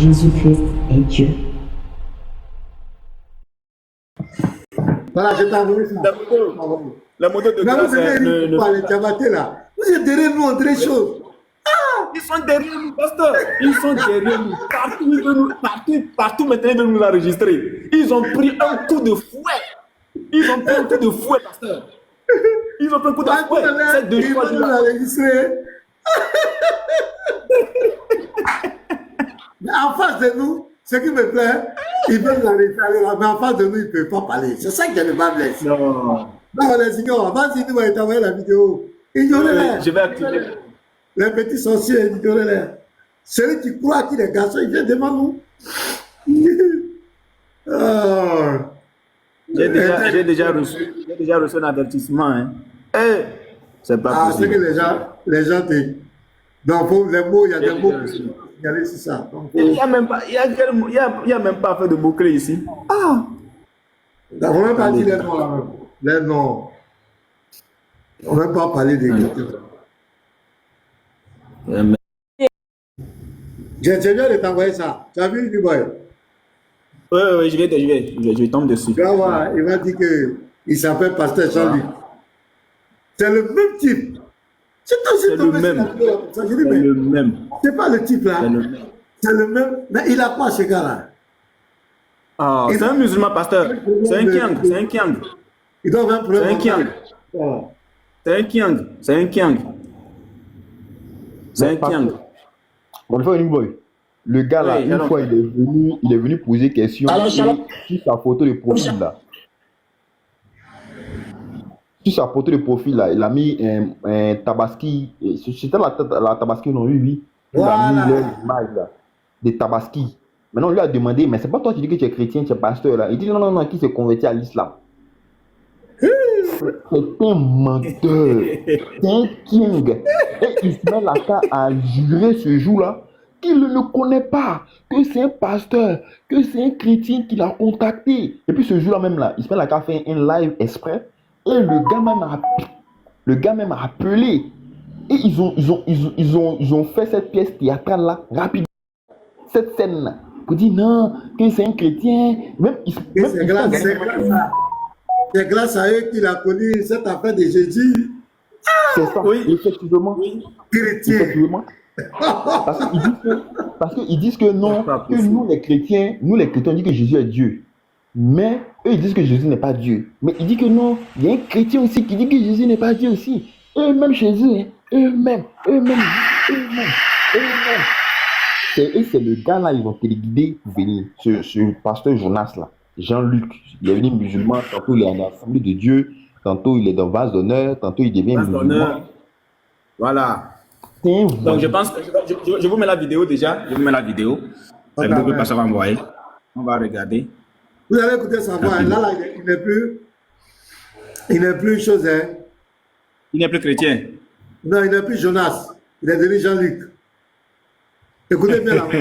Jésus-Christ est Dieu. Voilà, je t'ai envoyé ça. La moto de Là, grâce, vous avez pas les diabatés là. Vous êtes derrière nous en très chaud. ils sont derrière nous, pasteur. Ils sont derrière nous. Partout, ils veulent nous, partout maintenant, ils veulent nous enregistrer. Ils ont pris un coup de fouet. Ils ont pris un coup de fouet, pasteur. Ils ont pris un coup de fouet. C'est deux fois. Ils veulent nous enregistrer. Mais en face de nous, ce qui me plaît, ils veulent l'enregistrer là, mais en face de nous, ils ne peuvent pas parler. C'est ça qui est le bas blesse. Non. Non, les ignores, vas-y, nous allons t'envoyer la vidéo. Ignorez-les. Je vais activer. Les petits sorciers, ignorez-les. Celui qui croit qu'il est garçon, il vient devant nous. Oh. J'ai déjà reçu un avertissement. Hein. Eh, c'est pas Ah, c'est possible. que les gens te... Donc, les mots, il y a des mots qui sont signalés sur ça. Donc, Il n'y a même pas, il y a même pas fait de mots-clés ici. Ah! on ne va même pas dire les noms là-même. Les noms. On ne va même pas parler des J'ai viens de t'envoyer ça. Tu as vu, du boy? Oui, je tombe dessus. Tu vas voir, il m'a dit qu'il s'appelle Pasteur Jean-Luc. C'est le même type. C'est le même. C'est le même. C'est pas le type là. C'est le même. Mais il a quoi ce gars-là? Ah, c'est un musulman, pasteur. C'est un Kiang. C'est un Kiang. Il doit avoir un problème. C'est un Kiang. C'est un Kiang. C'est un Kiang. C'est un Kiang. Bonjour, Boy. Le gars là, une fois, il est venu poser question sur sa photo de profil là. Sur sa photo de profil là, il a mis un Tabaski. C'était la Tabaski, non, oui. Il a mis l'image là, de Tabaski. Maintenant, on lui a demandé, mais c'est pas toi qui dis que tu es chrétien, tu es pasteur là. Il dit non, qui s'est converti à l'islam. C'est un menteur. C'est un king. Et il se met là à jurer ce jour-là qu'il ne le connaît pas, que c'est un pasteur, que c'est un chrétien qui l'a contacté. Et puis ce jour-là même là, il se met là à faire un live exprès. Et le gars même a appelé. Et ils ont fait cette pièce théâtrale là rapidement. Cette scène là. Pour dire non, que c'est un chrétien. C'est grâce à eux qu'il a connu cette affaire de Jésus. C'est ça, oui. Effectivement. Oui. Chrétien. Effectivement. Parce qu'ils disent que non, que nous les chrétiens, on dit que Jésus est Dieu. Mais eux ils disent que Jésus n'est pas Dieu. Mais il dit que non, il y a un chrétien aussi qui dit que Jésus n'est pas Dieu aussi. Eux-mêmes chez eux, hein. eux-mêmes. Et c'est le gars là, ils ont téléguidé pour venir, ce pasteur Jonas là, Jean-Luc. Il est venu musulman, tantôt il est en assemblée de Dieu, tantôt il est dans vase d'honneur, tantôt il devient musulman. Voilà. Donc je pense que je vous mets la vidéo déjà. Je vous mets la vidéo. La vidéo que le pasteur va envoyer. On va regarder. Vous allez écouter sa voix. Là, il n'est plus chose. Hein. Il n'est plus chrétien. Non, il n'est plus Jonas. Il est devenu Jean-Luc. Écoutez bien la voix.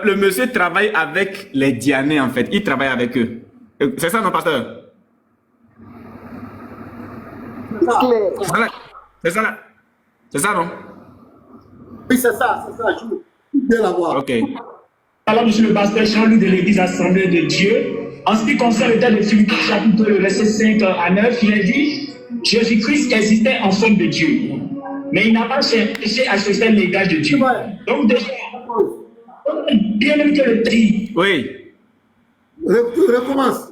Le monsieur travaille avec les Dianais en fait. Il travaille avec eux. C'est ça, non, pasteur? C'est ça, non? Oui, c'est ça. Je bien la voir. Ok. Alors, monsieur le pasteur Jean-Louis de l'église Assemblée de Dieu, en ce qui concerne le texte de Philippiens chapitre le verset 5 à 9, il est dit Jésus-Christ existait en forme de Dieu, mais il n'a pas cherché à se faire l'égard de Dieu. Donc, déjà, bien même que le texte. Oui. Recommence.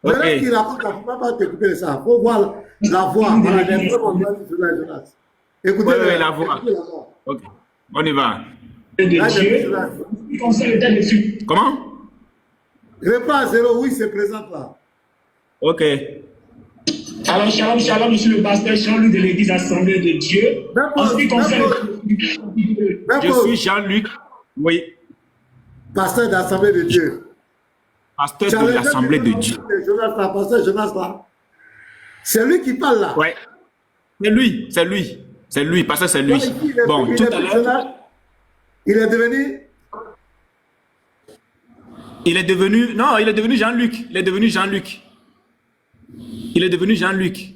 Ok. Qui raconte, il ne faut pas t'écouter ça. Il faut voir la voix. Écoutez la voix. Ok. On y va. De Dieu. Comment? Reprends à zéro, oui, c'est présent là. Ok. Alors, shalom, monsieur le pasteur Jean-Luc de l'église Assemblée de Dieu. En ce qui concerne. Je suis Jean-Luc. Oui. Pasteur d'Assemblée de Dieu. Pasteur de l'Assemblée de Dieu. Pasteur Jonas là. C'est lui qui parle là. Oui. C'est lui, pasteur, c'est lui. Bon, tout à l'heure. Il est devenu. Non, il est devenu Jean-Luc. Il est devenu Jean-Luc.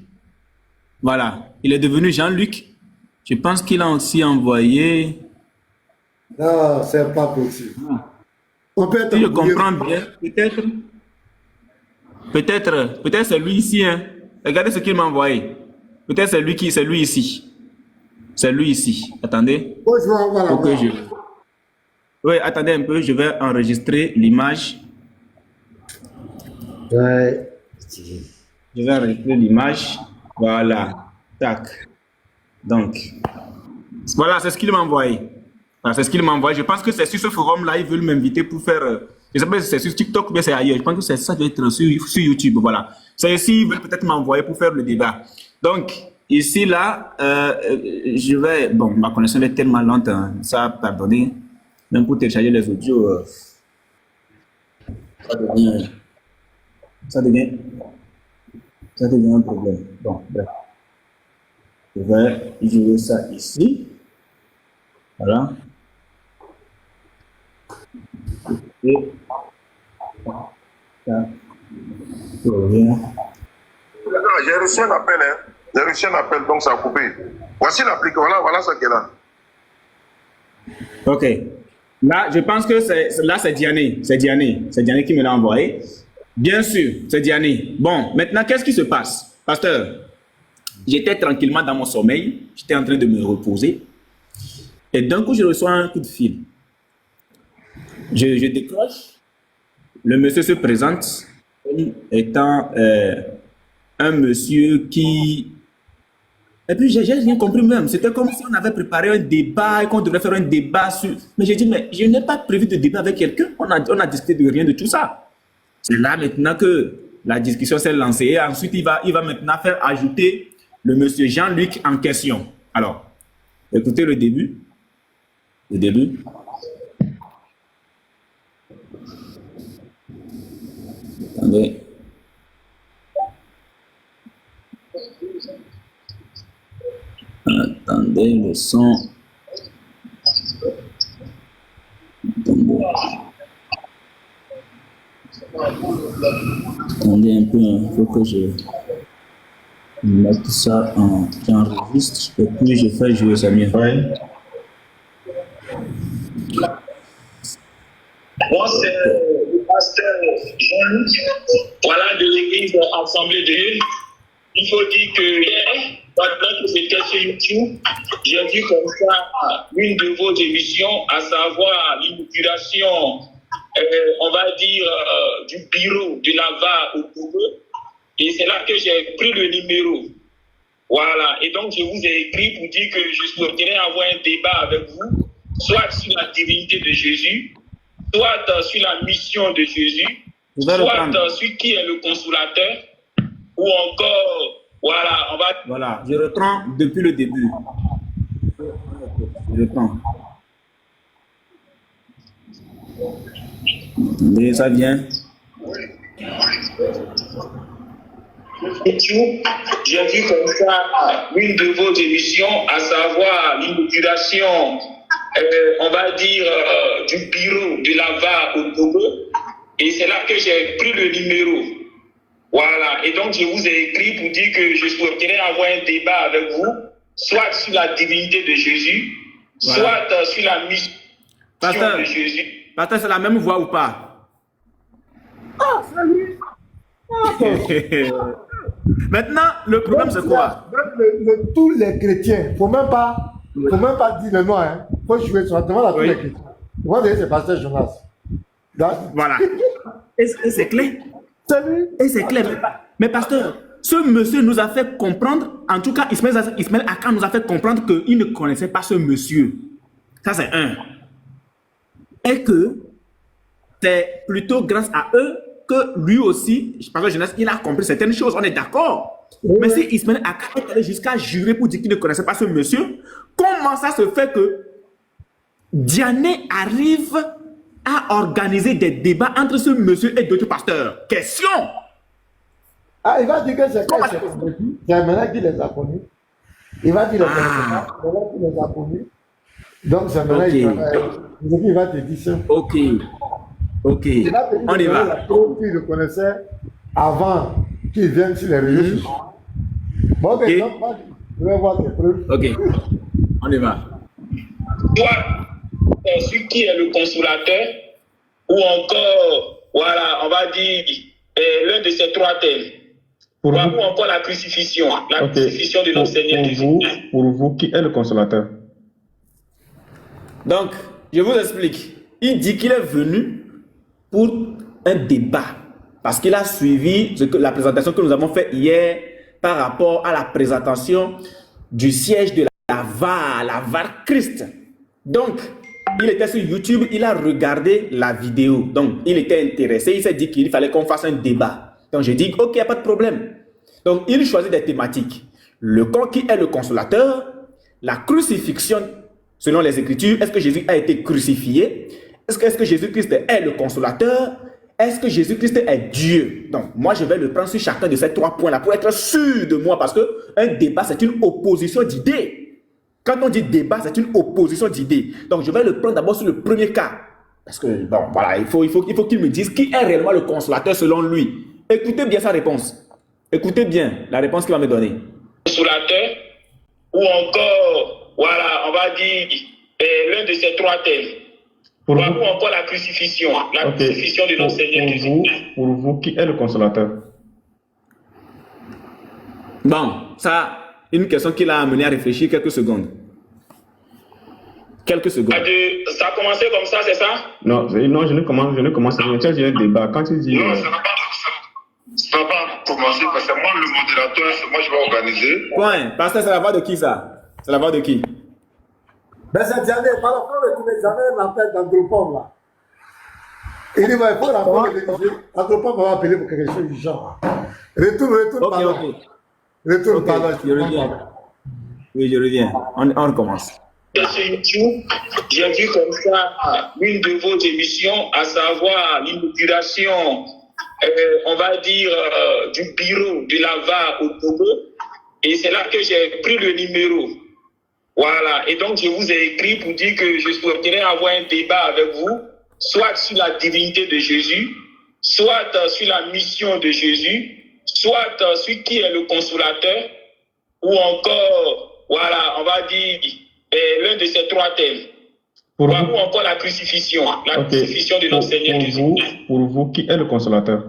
Voilà. Il est devenu Jean-Luc. Je pense qu'il a aussi envoyé. Non, c'est pas possible. On peut être Si je embrouillé. comprends bien, peut-être c'est lui ici. Hein. Regardez ce qu'il m'a envoyé. Peut-être c'est lui ici. C'est lui ici. Attendez. Moi, je vais avoir la Faut que voir. je... Oui, attendez un peu, je vais enregistrer l'image. Ouais. Je vais enregistrer l'image. Voilà. Tac. Donc, voilà, c'est ce qu'il m'a envoyé. Voilà, c'est ce qu'il m'a envoyé. Je pense que c'est sur ce forum-là, ils veulent m'inviter pour faire. Je sais pas si c'est sur TikTok ou bien c'est ailleurs. Je pense que ça doit être sur YouTube. Voilà. C'est ici, ils veulent peut-être m'envoyer pour faire le débat. Donc, ici, là, je vais. Bon, ma connexion est tellement lente, hein, ça, pardonnez. Même pour télécharger les audios, ça devient. Ça devient un problème. Bon, bref. Je vais jouer ça ici. Voilà. Et ça revient. J'ai reçu un appel, hein. J'ai reçu un appel, donc ça a coupé. Voici l'application, voilà ça qui est là. Ok. Là, je pense que c'est Diané. C'est Diané qui me l'a envoyé. Bien sûr, c'est Diané. Bon, maintenant, qu'est-ce qui se passe? Pasteur, j'étais tranquillement dans mon sommeil. J'étais en train de me reposer. Et d'un coup, je reçois un coup de fil. Je décroche. Le monsieur se présente comme étant un monsieur qui... Et puis, j'ai rien compris même. C'était comme si on avait préparé un débat et qu'on devrait faire un débat sur... Mais j'ai dit, mais je n'ai pas prévu de débat avec quelqu'un. On a discuté de rien de tout ça. C'est là maintenant que la discussion s'est lancée. Et ensuite, il va maintenant faire ajouter le monsieur Jean-Luc en question. Alors, écoutez le début. Le début. Attendez. Attendez, le son. Attendez un peu, il faut que je mette ça j'enregistre et puis je fais jouer ça mieux. Moi, c'est le pasteur Jean-Luc, voilà, de l'église Assemblée de Dieu. Il faut dire que hier, pendant que j'étais sur YouTube, j'ai vu comme ça une de vos émissions, à savoir l'inauguration, on va dire, du bureau de la VA au Togo. Et c'est là que j'ai pris le numéro. Voilà. Et donc, je vous ai écrit pour dire que je souhaiterais avoir un débat avec vous, soit sur la divinité de Jésus, soit sur la mission de Jésus, soit sur qui est le consolateur, ou encore, voilà, on va... Voilà, je reprends depuis le début. Je reprends. Mais ça vient. J'ai vu comme ça une de vos émissions, à savoir l'inauguration, on va dire, du bureau de la VA au Togo. Et c'est là que j'ai pris le numéro. Voilà. Et donc, je vous ai écrit pour dire que je souhaiterais avoir un débat avec vous, soit sur la divinité de Jésus, Voilà. soit sur la mission Pasteur, de Jésus. Pasteur, c'est la même voix ou pas? Oh, salut! Maintenant, le problème c'est quoi? Tous les chrétiens, faut même pas dire le nom, hein. Faut jouer sur la demande à tous les chrétiens. Moi, c'est pasteur Jonas. Voilà. Et c'est clair. Salut. Et c'est clair. Mais pasteur, ce monsieur nous a fait comprendre, en tout cas, Ismaël Akan nous a fait comprendre qu'il ne connaissait pas ce monsieur. Ça, c'est un. Et que c'est plutôt grâce à eux que lui aussi, pasteur Jonas, il a compris certaines choses. On est d'accord. Oui. Mais si Ismaël Akan est allé jusqu'à jurer pour dire qu'il ne connaissait pas ce monsieur, comment ça se fait que Diané arrive à organiser des débats entre ce monsieur et d'autres pasteurs? Question. Ah, il va dire que c'est quand c'est converti. C'est maintenant qu'il les a connus. Il va dire les maintenant qu'il les a connus. Donc c'est maintenant il va te dire ça. Ok. On y va. Il le connaissait avant qu'il vienne sur les réseaux sociaux. Bon, ok, Et... donc, je vais voir tes preuves. Ok. On y va. sur qui est le consolateur, ou encore, voilà, on va dire, l'un de ces trois thèmes. Ou encore la crucifixion crucifixion de notre Seigneur Jésus. Pour vous, qui est le consolateur? Donc, je vous explique. Il dit qu'il est venu pour un débat. Parce qu'il a suivi la présentation que nous avons faite hier par rapport à la présentation du siège de la VAR Christ. Donc, il était sur YouTube, il a regardé la vidéo. Donc, il était intéressé, il s'est dit qu'il fallait qu'on fasse un débat. Donc, j'ai dit, ok, il n'y a pas de problème. Donc, il choisit des thématiques. Qui est le consolateur? La crucifixion, selon les Écritures. Est-ce que Jésus a été crucifié? Est-ce que Jésus-Christ est le consolateur? Est-ce que Jésus-Christ est Dieu? Donc, moi, je vais le prendre sur chacun de ces trois points-là pour être sûr de moi, parce qu'un débat, c'est une opposition d'idées. Quand on dit débat, c'est une opposition d'idées. Donc, je vais le prendre d'abord sur le premier cas. Parce que, bon, voilà, il faut qu'il me dise qui est réellement le consolateur selon lui. Écoutez bien sa réponse. Écoutez bien la réponse qu'il va me donner. Consolateur, ou encore, voilà, on va dire, l'un de ces trois thèmes. Ou encore la crucifixion de notre Seigneur Jésus. Pour vous, qui est le consolateur? Bon, ça, une question qui l'a amené à réfléchir quelques secondes. Quelques secondes. Ça a commencé comme ça, c'est ça? Non, je ne commence rien. Tu as dit un débat. Quand tu dis... Non, ça n'a pas commencé parce que moi, le modérateur, c'est moi, je vais organiser. Point. Parce que c'est la voix de qui, ça? C'est la voix de qui? Mais c'est Diané, par rapport à Diané, l'appel d'Andropome là. Il dit, il faut rappeler Andropome va appeler pour quelque chose du genre. Retourne, pardon. Ok. Retourne, pardon. Je reviens. Oui, je reviens. On recommence. Sur YouTube, j'ai vu comme ça une de vos émissions, à savoir l'inauguration, on va dire, du bureau de la VAR au Togo. Et c'est là que j'ai pris le numéro. Voilà. Et donc, je vous ai écrit pour dire que je souhaiterais avoir un débat avec vous, soit sur la divinité de Jésus, soit sur la mission de Jésus, soit sur qui est le consolateur, ou encore, voilà, on va dire, l'un de ces trois thèmes. Ou encore la crucifixion de notre Seigneur Jésus. Pour vous, qui est le consolateur?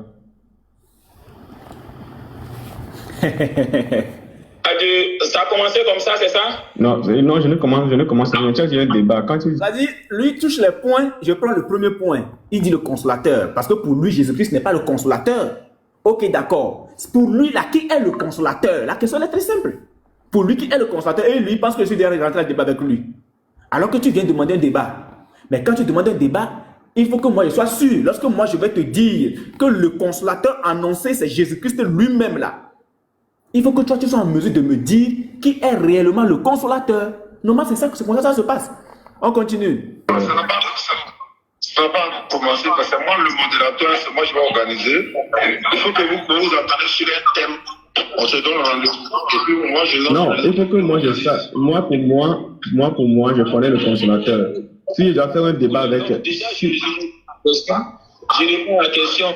Ça a commencé comme ça, c'est ça? Non, je ne commence rien. Tu as dit un débat. Quand tu... C'est-à-dire, lui touche les points, je prends le premier point. Il dit le consolateur. Parce que pour lui, Jésus-Christ n'est pas le consolateur. Ok, d'accord. Pour lui, là, qui est le consolateur? La question est très simple. Pour lui, qui est le consolateur? Et lui, il pense que je suis derrière rentrer dans le débat avec lui. Alors que tu viens demander un débat. Mais quand tu demandes un débat, il faut que moi je sois sûr. Lorsque moi je vais te dire que le consolateur annoncé, c'est Jésus-Christ lui-même là. Il faut que toi tu sois en mesure de me dire qui est réellement le consolateur. Normalement, c'est comme ça que ça se passe. On continue. Ça n'a pas commencé parce que moi, le modérateur, c'est moi, je vais organiser. Il faut que vous entendez sur un thème. On se donne rendez-vous. Et puis moi, je lance. Non, il faut que moi je sache. Moi, pour moi, je connais le consolateur. Si je dois faire un débat avec... Je réponds à la question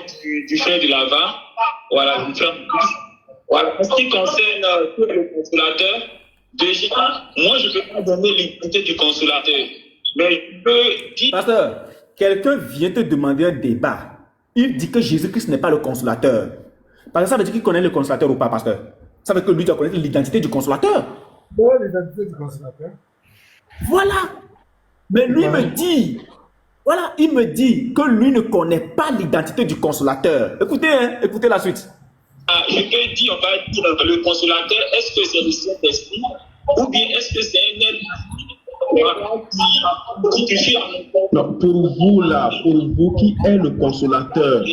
du frère de la VAR. Voilà, du frère. Voilà. En ce qui concerne le consolateur, déjà, moi, je ne peux pas donner l'identité du consolateur. Mais je peux dire... Pasteur, quelqu'un vient te demander un débat. Il dit que Jésus-Christ n'est pas le consolateur. Parce que ça veut dire qu'il connaît le consolateur ou pas, pasteur? Ça veut dire que lui doit connaître l'identité du consolateur. Oui, l'identité du consolateur. Voilà. Mais lui me dit, voilà, il me dit que lui ne connaît pas l'identité du consolateur. Écoutez, hein, écoutez la suite. Je peux dire, on va dire, le consolateur, est-ce que c'est le Saint-Esprit ou bien est-ce que c'est un être qui touche à Non, pour vous là, pour vous, qui est le consolateur?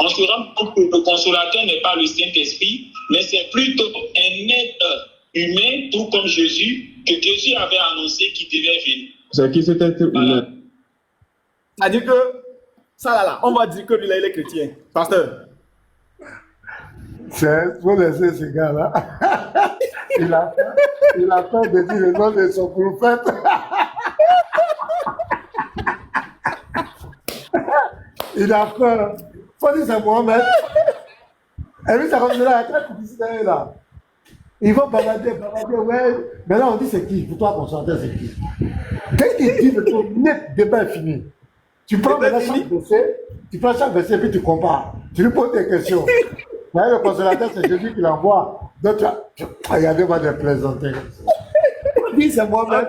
On se rend compte que le consolateur n'est pas le Saint-Esprit, mais c'est plutôt un être humain, tout comme Jésus, que Jésus avait annoncé qu'il devait venir. C'est qui cet être humain? C'est-à-dire que, ça là, on va dire que lui là, il est chrétien. Pasteur. C'est pour laisser ce gars-là. Il a peur de dire le nom de son prophète. Il a peur. Faut dire c'est Mohamed. Et lui, ça comme là, il y a quelle publicité là? Ils vont bavarder, ouais. Mais là, on dit c'est qui? Pour toi, consolateur, c'est qui? Quand il dit le truc net, le débat est fini. Tu prends maintenant chaque verset, et puis tu compares. Tu lui poses des questions. Là, le consolateur, c'est Jésus qui l'envoie. Donc, regardez-moi de plaisanter. Oui, c'est moi-même.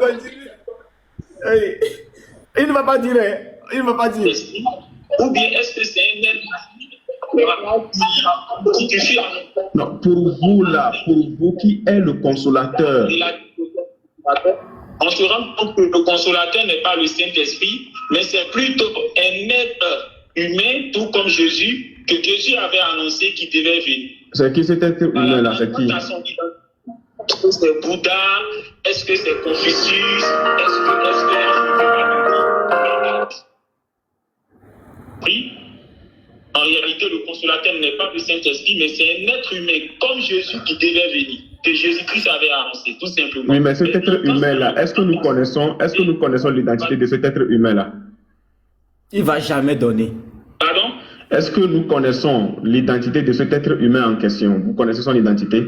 Il ne va pas dire. Il ne va pas dire. Ou bien est-ce que c'est un être qui suffit à Non, pour vous là, pour vous qui est le consolateur. On se rend compte que le consolateur n'est pas le Saint-Esprit, mais c'est plutôt un être humain, tout comme Jésus, que Jésus avait annoncé qu'il devait venir. C'est qui cet être humain là? C'est qui? Est-ce que c'est Bouddha? Est-ce que c'est Confucius? Oui. En réalité, le consolateur n'est pas le Saint-Esprit, mais c'est un être humain comme Jésus qui devait venir, que Jésus-Christ avait annoncé, tout simplement. Oui, mais cet être humain-là, est-ce que nous connaissons l'identité de cet être humain-là? Il ne va jamais donner. Pardon? Est-ce que nous connaissons l'identité de cet être humain en question? Vous connaissez son identité? Là,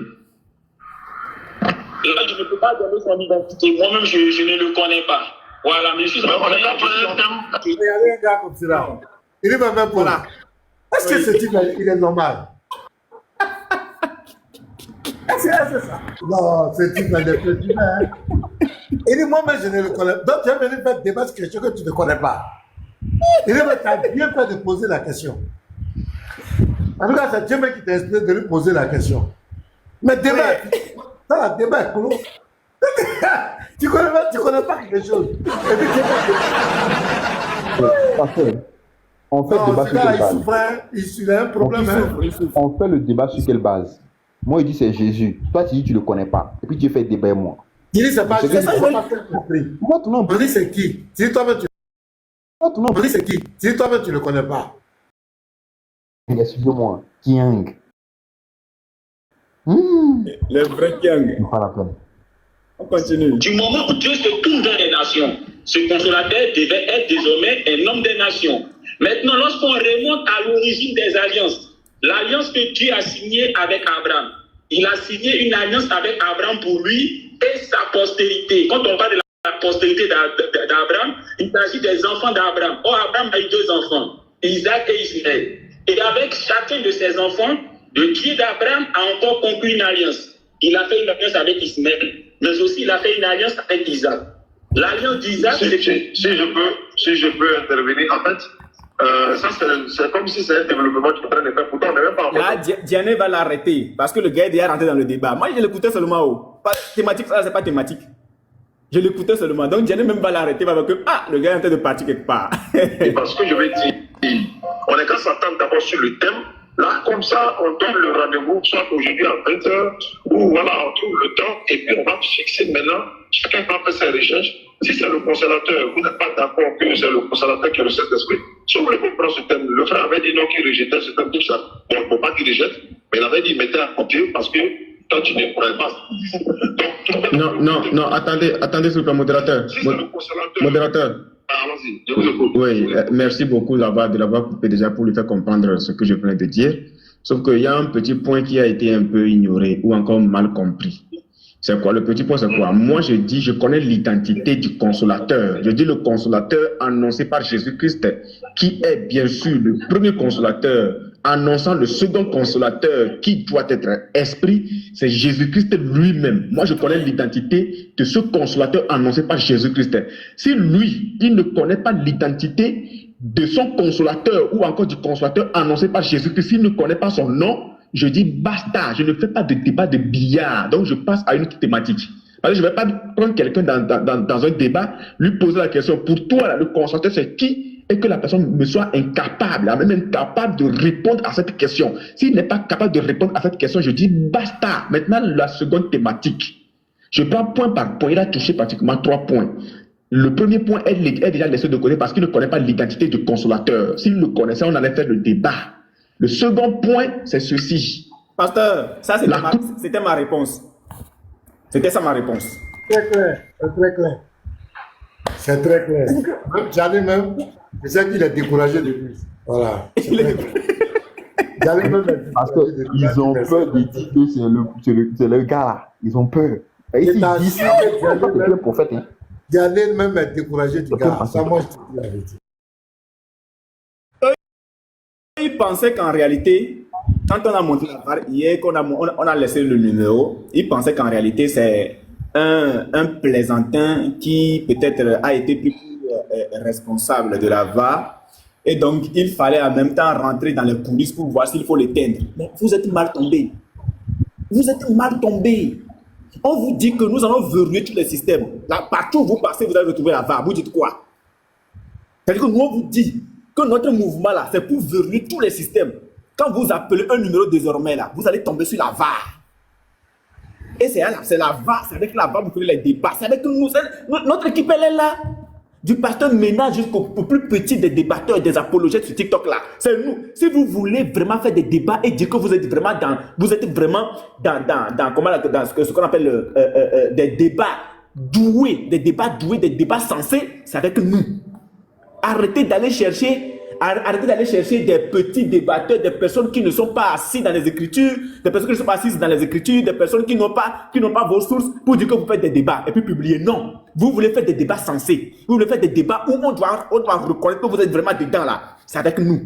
je ne peux pas donner son identité. Moi-même, je ne le connais pas. Voilà, mais je suis en train de... Regardez un gars comme cela. Il est même pour là. Est-ce que ce type, il est normal? C'est ça. Non, ce type, il est plus humain. Il dit, moi-même, je ne le connais pas. Donc, tu es venu faire débat sur quelque chose que tu ne connais pas. Il dit, mais tu as bien fait de poser la question. En tout cas, c'est Dieu qui t'a inspiré de lui poser la question. Mais débat, ça, le débat est clos. Tu connais pas quelque chose. Et puis, On fait le débat sur quelle base? Il a un problème. On fait le débat sur quelle base? Moi, il dit c'est Jésus. Toi, tu dis tu ne le connais pas. Et puis tu fais le débat avec moi. Il dit c'est pas Jésus. Pourquoi ton nom? On dit c'est qui? Si toi-même tu... On dit c'est qui? Si toi-même tu ne le connais pas. Excuse-moi. Kiang. Le vrai Kiang. Pas la peine. On continue. Du moment où Dieu se tourne vers les nations, ce consolateur devait être désormais un homme des nations. Maintenant, lorsqu'on remonte à l'origine des alliances, l'alliance que Dieu a signée avec Abraham, il a signé une alliance avec Abraham pour lui et sa postérité. Quand on parle de la postérité d'Abraham, il s'agit des enfants d'Abraham. Or, Abraham a eu 2 enfants, Isaac et Ismaël. Et avec chacun de ses enfants, le Dieu d'Abraham a encore conclu une alliance. Il a fait une alliance avec Ismaël, mais aussi il a fait une alliance avec Isaac. L'alliance d'Isaac, si je peux intervenir, en fait, ça c'est comme si c'est un développement qui est en train de faire. Pourtant, on n'est même pas en Là, Diane va l'arrêter parce que le gars est déjà rentré dans le débat. Moi, je l'écoutais seulement. Thématique, ça, c'est pas thématique. Je l'écoutais seulement. Donc, Diane même va l'arrêter parce que le gars est en train de partir quelque part. Parce que je vais dire, on est qu'à s'attendre d'abord sur le thème. Là, comme ça, on donne le rendez-vous, soit aujourd'hui à 20h, ou voilà, on trouve le temps, et puis on va fixer maintenant, chacun va faire ses recherches. Si c'est le consolateur, vous n'êtes pas d'accord que c'est le consolateur qui est le Saint-Esprit, si vous voulez comprendre ce thème, le frère avait dit non, qu'il rejetait ce thème, tout ça. Bon, il ne faut pas qu'il rejette, mais il avait dit mettez à côté parce que toi, tu ne pourrais pas. Donc, non, attendez, s'il vous plaît, modérateur. Si c'est le consolateur. Modérateur. Allons-y, je vous écoute. Oui, merci beaucoup de l'avoir coupé déjà pour lui faire comprendre ce que je viens de dire. Sauf qu'il y a un petit point qui a été un peu ignoré ou encore mal compris. C'est quoi? Le petit point, c'est quoi? Moi, je dis, je connais l'identité du consolateur. Je dis le consolateur annoncé par Jésus-Christ, qui est bien sûr le premier consolateur, annonçant le second consolateur qui doit être esprit, c'est Jésus-Christ lui-même. Moi, je connais l'identité de ce consolateur annoncé par Jésus-Christ. Si lui, il ne connaît pas l'identité de son consolateur ou encore du consolateur annoncé par Jésus-Christ, s'il ne connaît pas son nom, je dis basta, je ne fais pas de débat de billard, donc je passe à une autre thématique. Parce que je ne vais pas prendre quelqu'un dans un débat, lui poser la question, pour toi, là, le consolateur, c'est qui? Et que la personne me soit incapable, même incapable de répondre à cette question. S'il n'est pas capable de répondre à cette question, je dis basta. Maintenant, la seconde thématique. Je prends point par point, il a touché pratiquement 3 points. Le premier point est déjà laissé de côté parce qu'il ne connaît pas l'identité du consolateur. S'il le connaissait, on allait faire le débat. Le second point, c'est ceci. Pasteur, ça c'était ma réponse. C'était ça ma réponse. Très clair, très clair. C'est très clair. Même J'allais même, je sais qu'il est découragé de lui. Voilà. J'allais même parce qu'ils ont peur de dire que c'est le gars là. Ils ont peur. Et s'ils disent ça, c'est le prophète. Hein. Diané même est découragé du gars. Ça, moi, je te dis la vérité. Ils pensaient qu'en réalité, quand on a monté la barre hier, on a laissé le numéro, ils pensaient qu'en réalité, c'est un plaisantin qui peut-être a été plus responsable de la VAR. Et donc, il fallait en même temps rentrer dans les coulisses pour voir s'il faut l'éteindre. Mais vous êtes mal tombé. Vous êtes mal tombé. On vous dit que nous allons verrouiller tous les systèmes. Là, partout où vous passez, vous allez retrouver la VAR. Vous dites quoi? C'est-à-dire que nous, on vous dit que notre mouvement là, c'est pour verrouiller tous les systèmes. Quand vous appelez un numéro désormais là, vous allez tomber sur la VAR. Et c'est la VAR, c'est avec la VAR que vous faites les débats. C'est avec nous, notre équipe elle est là. Du pasteur Ménage jusqu'au plus petit des débatteurs, des apologètes sur TikTok là. C'est nous. Si vous voulez vraiment faire des débats et dire que vous êtes vraiment dans ce qu'on appelle des débats doués, des débats sensés, c'est avec nous. Arrêtez d'aller chercher des petits débatteurs, des personnes qui ne sont pas assises dans les Écritures, des personnes qui ne sont pas assises dans les Écritures, des personnes qui n'ont pas vos sources pour dire que vous faites des débats et puis publier. Non, vous voulez faire des débats sensés. Vous voulez faire des débats où on doit reconnaître que vous êtes vraiment dedans là. C'est avec nous.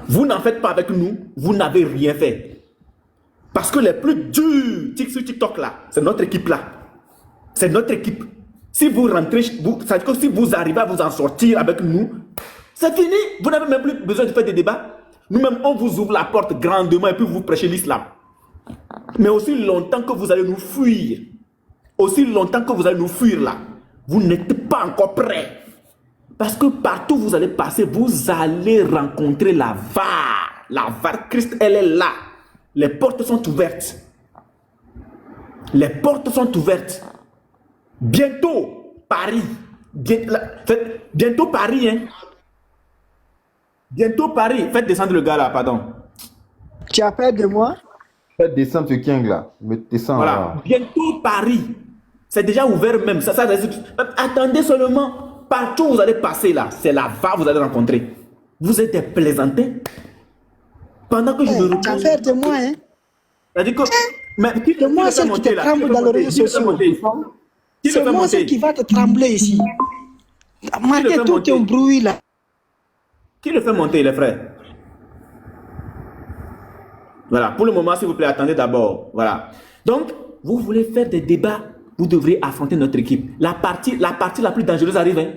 Vous n'en faites pas avec nous, vous n'avez rien fait. Parce que les plus durs sur TikTok là, c'est notre équipe là. C'est notre équipe. Si vous rentrez, c'est-à-dire que si vous arrivez à vous en sortir avec nous, c'est fini. Vous n'avez même plus besoin de faire des débats. Nous-mêmes, on vous ouvre la porte grandement et puis vous prêchez l'islam. Mais aussi longtemps que vous allez nous fuir, là, vous n'êtes pas encore prêts. Parce que partout où vous allez passer, vous allez rencontrer la VAR. La VAR, Christ, elle est là. Les portes sont ouvertes. Les portes sont ouvertes. Bientôt, Paris. Bientôt, Paris, hein. Bientôt, Paris. Faites descendre le gars là, pardon. Tu as peur de moi? Faites descendre ce king là. Descends Voilà. là. Bientôt, Paris. C'est déjà ouvert même. Attendez seulement. Partout où vous allez passer là, c'est la VAR vous allez rencontrer. Vous êtes des plaisantins. Pendant que je me retrouve. Tu as peur de moi, hein? C'est-à-dire que. Mais qui de moi, celle qui te tremble dans les réseaux sociaux. C'est moi celle qui va te trembler ici. Marquez tout ton bruit là. Qui le fait monter, les frères? Voilà. Pour le moment, s'il vous plaît, attendez d'abord. Voilà. Donc, vous voulez faire des débats, vous devrez affronter notre équipe. La partie la plus dangereuse arrive. Hein?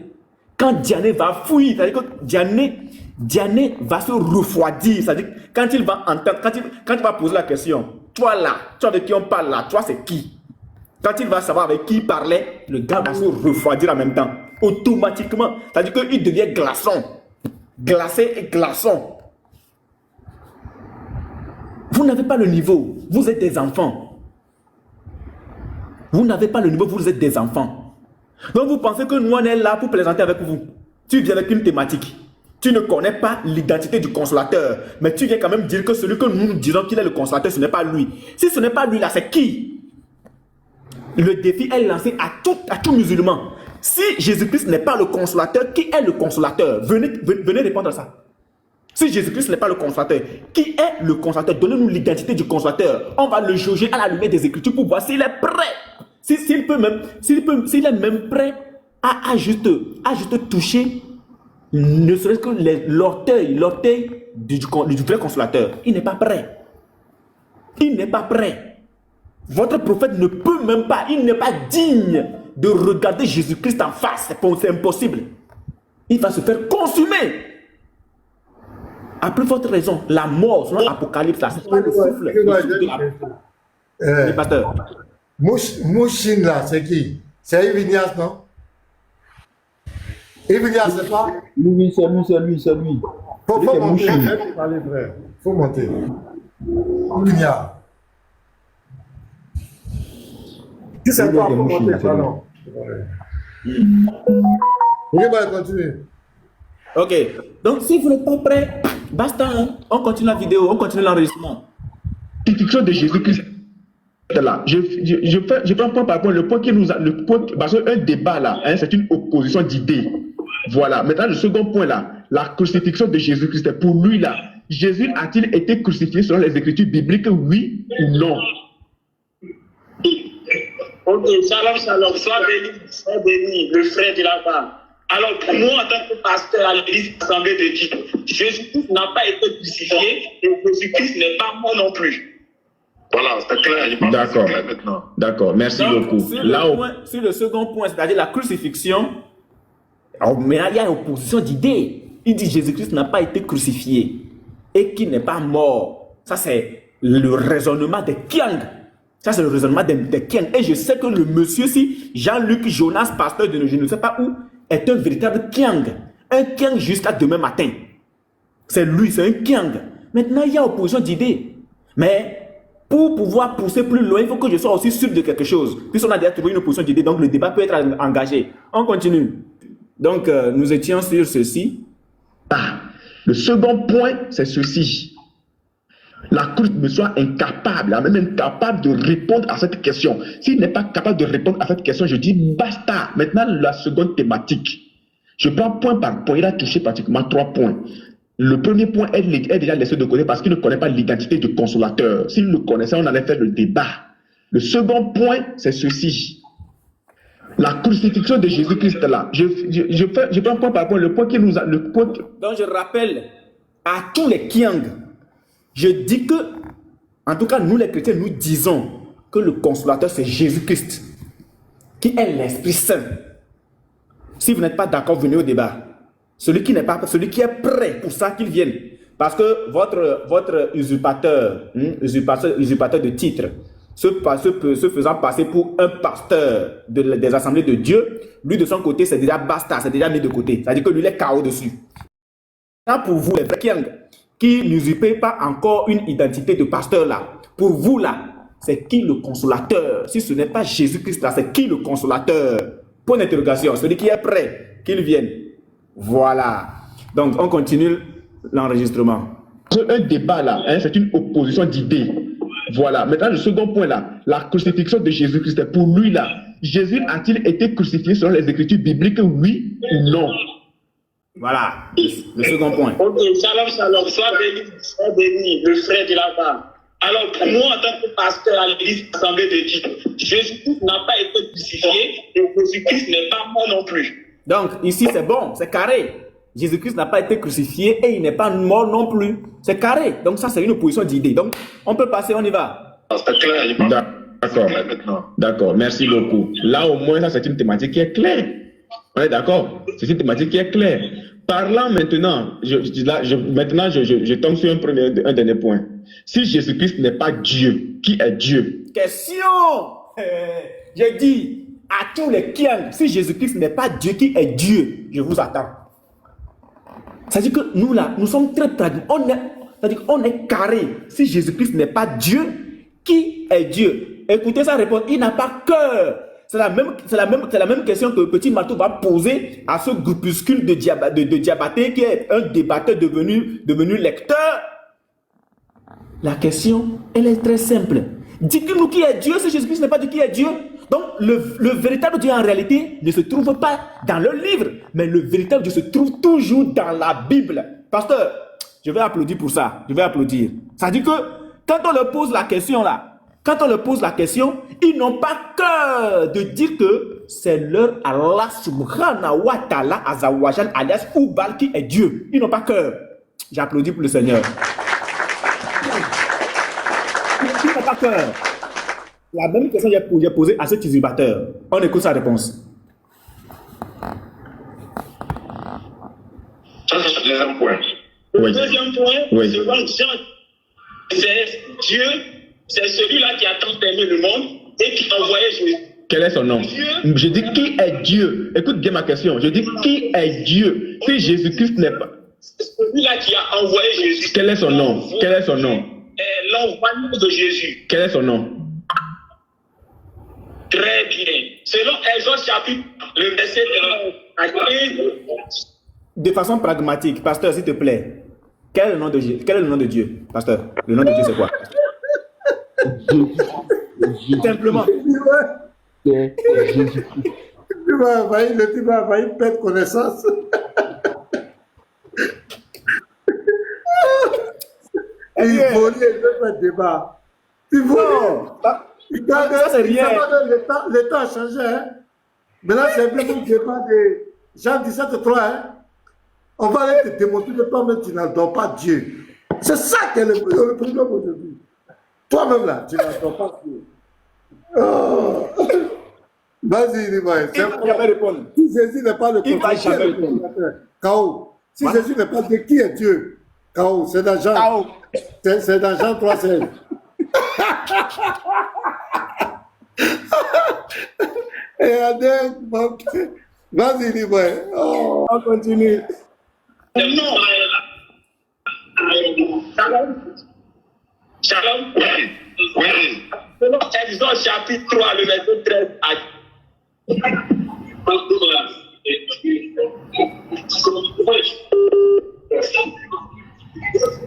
Quand Diané va fuir, c'est-à-dire que Diané va se refroidir. C'est-à-dire quand il va entendre, quand il va poser la question, toi là, toi avec qui on parle là, toi c'est qui? Quand il va savoir avec qui il parlait, le gars va se refroidir en même temps. Automatiquement. C'est-à-dire qu'il devient glaçon. Glacé et glaçon. Vous n'avez pas le niveau. Vous êtes des enfants. Vous n'avez pas le niveau, vous êtes des enfants. Donc vous pensez que nous on est là pour plaisanter avec vous. Tu viens avec une thématique. Tu ne connais pas l'identité du consolateur. Mais tu viens quand même dire que celui que nous disons qu'il est le consolateur, ce n'est pas lui. Si ce n'est pas lui là, c'est qui? Le défi est lancé à tout musulman. Si Jésus-Christ n'est pas le consolateur, qui est le consolateur? Venez répondre à ça. Si Jésus-Christ n'est pas le consolateur, qui est le consolateur? Donnez-nous l'identité du consolateur. On va le jauger à la lumière des Écritures pour voir s'il est prêt. S'il est même prêt à juste toucher, ne serait-ce que l'orteil du vrai consolateur. Il n'est pas prêt. Il n'est pas prêt. Votre prophète ne peut même pas, il n'est pas digne de regarder Jésus-Christ en face. C'est impossible. Il va se faire consumer. À plus forte raison, la mort, selon l'Apocalypse, c'est pas le souffle. Le pasteur. Mouchine là, c'est qui? C'est Ivinias, non? Ivinias, c'est pas? Oui, c'est lui. Faut monter. Allez, frère. Faut monter. Ivinias. Si c'est pas, faut monter, pardon. Ok, bah, continue. Ok. Donc, si vous n'êtes pas prêt, basta. Hein? On continue la vidéo, on continue l'enregistrement. L'institution de Jésus-Christ. Là, je prends point par point le point qui nous a, le point, parce qu'un débat là, hein, c'est une opposition d'idées. Voilà. Maintenant, le second point là, la crucifixion de Jésus-Christ. Pour lui là, Jésus a-t-il été crucifié selon les Écritures bibliques, oui ou non? Ok, shalom, shalom. Sois béni, le frère de là-bas. Alors, pour moi, en tant que pasteur à l'église Assemblée de Dieu, Jésus-Christ n'a pas été crucifié et Jésus-Christ n'est pas mort non plus. Voilà, c'est clair. Je pense que c'est clair maintenant. D'accord, merci Donc, beaucoup. sur le second point, c'est-à-dire la crucifixion, mais là, il y a une opposition d'idées. Il dit Jésus-Christ n'a pas été crucifié et qu'il n'est pas mort. Ça, c'est le raisonnement de Kiang. Ça, c'est le raisonnement de Kiang. Et je sais que le monsieur, si Jean-Luc Jonas, pasteur de je ne sais pas où, est un véritable Kiang. Un Kiang jusqu'à demain matin. C'est lui, c'est un Kiang. Maintenant, il y a opposition d'idées. Mais pour pouvoir pousser plus loin, il faut que je sois aussi sûr de quelque chose. Puisqu'on a déjà trouvé une opposition d'idées, donc le débat peut être engagé. On continue. Donc, nous étions sur ceci. Le second point, c'est ceci. La Cour me soit incapable, même incapable de répondre à cette question. S'il n'est pas capable de répondre à cette question, je dis basta. Maintenant, la seconde thématique. Je prends point par point. Il a touché pratiquement 3 points. Le premier point est déjà laissé de côté parce qu'il ne connaît pas l'identité du consolateur. S'il le connaissait, on allait faire le débat. Le second point, c'est ceci. La crucifixion de Jésus-Christ là. Je prends point par point. Le point qui nous a. Donc, je rappelle à tous les Kiang, je dis que, en tout cas, nous les chrétiens, nous disons que le consolateur, c'est Jésus-Christ, qui est l'Esprit Saint. Si vous n'êtes pas d'accord, venez au débat. Celui qui est prêt pour ça, qu'il vienne. Parce que votre usurpateur de titre, se faisant passer pour un pasteur des assemblées de Dieu, lui de son côté, c'est déjà basta, c'est déjà mis de côté. C'est-à-dire que lui, il est KO dessus. Là, pour vous, les vrais qui n'usurpez pas encore une identité de pasteur là, pour vous là, c'est qui le consolateur? Si ce n'est pas Jésus-Christ là, c'est qui le consolateur? Point d'interrogation. Celui qui est prêt, qu'il vienne. Voilà. Donc, on continue l'enregistrement. Un débat là, hein, c'est une opposition d'idées. Voilà. Maintenant, le second point là, la crucifixion de Jésus-Christ, pour lui là, Jésus a-t-il été crucifié selon les Écritures bibliques, oui ou non? Voilà, le second point. Ok, shalom, shalom. Sois béni, le frère de là-bas. Alors, pour moi, en tant que pasteur à l'église Assemblée de Dieu, Jésus-Christ n'a pas été crucifié et Jésus-Christ n'est pas mort non plus. Donc, ici, c'est bon, c'est carré. Jésus-Christ n'a pas été crucifié et il n'est pas mort non plus. C'est carré. Donc, ça, c'est une opposition d'idées. Donc, on peut passer, on y va. C'est clair, je pense. D'accord. D'accord, merci beaucoup. Là, au moins, ça, c'est une thématique qui est claire. On est d'accord? C'est une thématique qui est claire. Parlant maintenant, je tombe sur un dernier point. Si Jésus-Christ n'est pas Dieu, qui est Dieu? Question. J'ai dit à tous les Kiang, si Jésus-Christ n'est pas Dieu, qui est Dieu? Je vous attends. C'est-à-dire que nous là, nous sommes très pragmatiques. C'est-à-dire qu'on est carré. Si Jésus-Christ n'est pas Dieu, qui est Dieu? Écoutez sa réponse. Il n'a pas cœur. C'est la même question que Petit Matou va poser à ce groupuscule de Diabaté qui est un débatteur devenu lecteur. La question, elle est très simple. Dites-nous qui est Dieu si Jésus-Christ n'est pas Dieu, qui est Dieu. Donc, le véritable Dieu en réalité ne se trouve pas dans le livre, mais le véritable Dieu se trouve toujours dans la Bible. Pasteur, je vais applaudir pour ça. Je vais applaudir. Ça dit que quand on leur pose la question là, ils n'ont pas cœur de dire que c'est leur Allah subhanahu wa ta'ala azawajan alias Oubal qui est Dieu. Ils n'ont pas cœur. J'applaudis pour le Seigneur. Ils n'ont pas cœur. La même question que j'ai posée à cet usurpateur. On écoute sa réponse. Ça, c'est le deuxième point. Le deuxième point, Oui. selon Jean, c'est Dieu. C'est celui-là qui a tant aimé le monde et qui a envoyé Jésus. Quel est son nom? Je dis qui est Dieu. Écoute bien ma question. Je dis qui est Dieu. Si Jésus-Christ n'est pas. C'est celui-là qui a envoyé Jésus. Quel est son nom? Quel est son nom? L'envoyé de Jésus. Quel est son nom? Très bien. Selon Exode chapitre, le verset 15. De façon pragmatique, pasteur, s'il te plaît, quel est le nom de Dieu? Quel est le nom de Dieu, pasteur? Le nom de Dieu, c'est quoi? Simplement. Le type a failli perdre connaissance. Il volait, il veut faire débat. Il Ça, c'est rien. Le temps a changé. Hein. Maintenant, c'est bien le débat de Jean 17,3. Hein. On va aller te démontrer que toi-même, tu n'adores pas Dieu. C'est ça qui est le problème aujourd'hui. Toi-même, là, tu n'adores pas Dieu. Oh. Vas-y, Libaye. Il va jamais répondre. Si Jésus n'est pas le Il va jamais répondre. K.O. Si Jésus n'est pas Dieu, qui est Dieu? K.O. C'est dans Jean. C'est dans Jean 3,16. Et Adèle, vas-y, Libaye. Oh. On continue. Non. Shalom. Oui. Selon Exode chapitre 3, le verset 13 à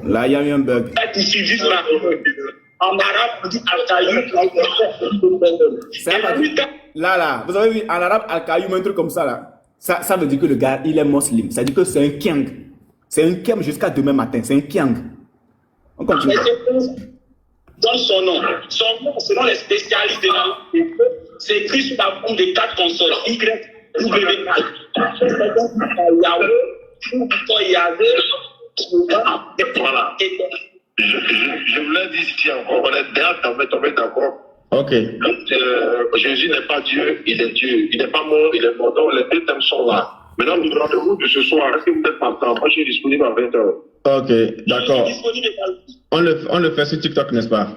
Là, il y a eu un bug. En arabe, on dit Al-Qaïm. Là, vous avez vu en arabe Al-Qaïm, un truc comme ça là. Ça veut dire que le gars, il est musulman. Ça veut dire que c'est un kiang. C'est un kiang jusqu'à demain matin. C'est un kiang. On continue. Dans son nom, selon les spécialistes de la langue, c'est écrit sous la forme de 4 consonnes. Y, W, Voilà. Je voulais dire si encore, on est bien tombé d'accord. Ok. Jésus n'est pas Dieu, il est Dieu. Il n'est pas mort, il est mort. Donc les deux thèmes sont là. Maintenant, le rendez-vous de ce soir, est-ce que vous êtes partant? Moi, je suis disponible à 20h. Ok, d'accord. On le fait sur TikTok, n'est-ce pas?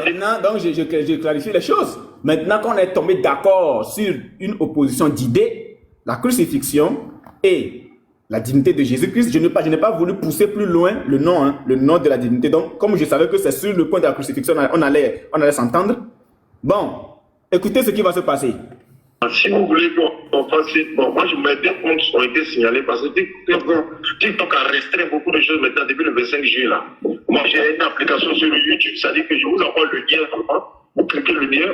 Maintenant, donc, je clarifie les choses. Maintenant qu'on est tombé d'accord sur une opposition d'idées, la crucifixion et la dignité de Jésus-Christ, je n'ai pas voulu pousser plus loin le nom de la divinité. Donc, comme je savais que c'est sur le point de la crucifixion, on allait s'entendre. Bon, écoutez ce qui va se passer. Si vous voulez qu'on fasse, bon, moi, mes 2 comptes ont été signalés parce que TikTok a restreint beaucoup de choses maintenant depuis le 25 juillet là. Moi, j'ai une application sur YouTube, ça dit que je vous envoie le lien, vous cliquez le lien,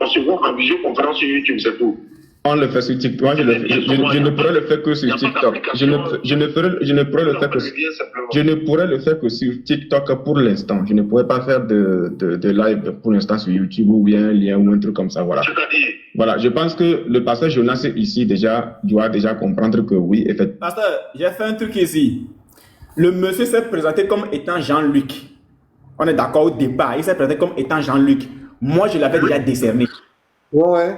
on se voit en visioconférence sur YouTube, c'est tout. On le fait sur TikTok. Moi, je ne pourrais le faire que sur TikTok. Je ne pourrais le faire que sur TikTok pour l'instant. Je ne pourrais pas faire de live pour l'instant sur YouTube ou bien un lien ou un truc comme ça. Voilà. Voilà. Je pense que le pasteur Jonas ici doit déjà comprendre que oui, effectivement. Pasteur, j'ai fait un truc ici. Le monsieur s'est présenté comme étant Jean-Luc. On est d'accord au départ. Il s'est présenté comme étant Jean-Luc. Moi, je l'avais déjà décerné. Ouais.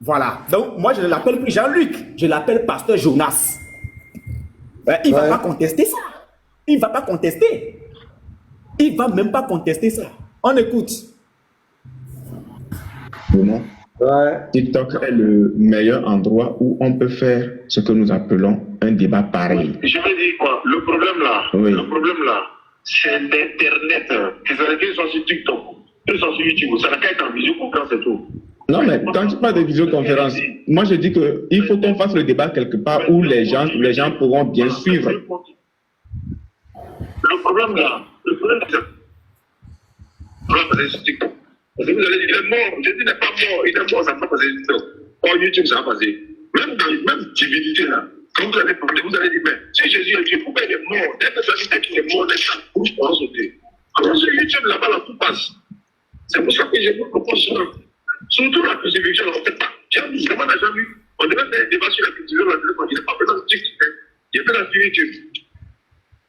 Voilà. Donc, moi, je ne l'appelle plus Jean-Luc. Je l'appelle Pasteur Jonas. Il ne va pas contester ça. Il ne va pas contester. Il ne va même pas contester ça. On écoute. Vraiment. Ouais. TikTok est le meilleur endroit où on peut faire ce que nous appelons un débat pareil. Je veux dire quoi? Le problème là, c'est l'Internet. Ils sont sur TikTok. Ils sont sur YouTube. Ça n'a qu'à être en visioconférence et tout. Non, mais quand tu parles de visioconférence, moi je dis qu'il faut qu'on fasse le débat quelque part où les gens pourront bien suivre. Le problème là, c'est sur TikTok. Parce que vous allez dire, il est mort, Jésus n'est pas mort, il est mort, ça ne va pas passer sur TikTok. Or, YouTube, ça va passer. Même divinité là, quand vous allez parler, vous allez dire, mais si Jésus est Dieu, pourquoi il est mort? Dès que ça dit qu'il est mort, laisse ça bouche pour en sauter. Alors sur YouTube, là-bas, là, tout passe. C'est pour ça que je vous propose ça. Surtout la crucifixion, on ne fait pas. Vraiment, on n'a jamais vu. On devait faire un débat sur la crucifixion, il n'est pas présent sur TikTok. Il est fait sur YouTube.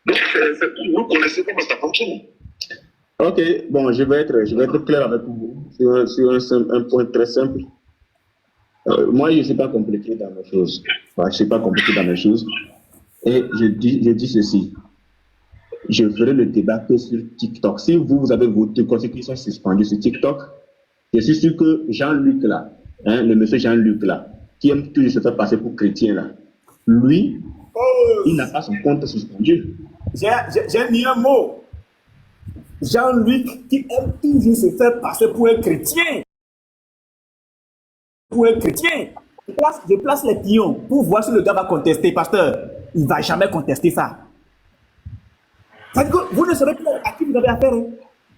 Donc, c'est tout. Vous connaissez comment ça fonctionne. Ok, bon, je vais être clair avec vous sur un point très simple. Moi, je ne suis pas compliqué dans mes choses. Enfin, je ne suis pas compliqué dans mes choses. Et je dis ceci. Je ferai le débat que sur TikTok. Si vous avez voté constitution suspendue sur TikTok, je suis sûr que Jean-Luc là, le monsieur Jean-Luc là, qui aime toujours se faire passer pour chrétien là, lui, il n'a pas son compte suspendu. J'ai mis un mot. Jean-Luc qui aime toujours se faire passer pour un chrétien. Pour un chrétien. Je place les pions pour voir si le gars va contester, pasteur. Il ne va jamais contester ça. Ça veut dire que vous ne savez plus à qui vous avez affaire.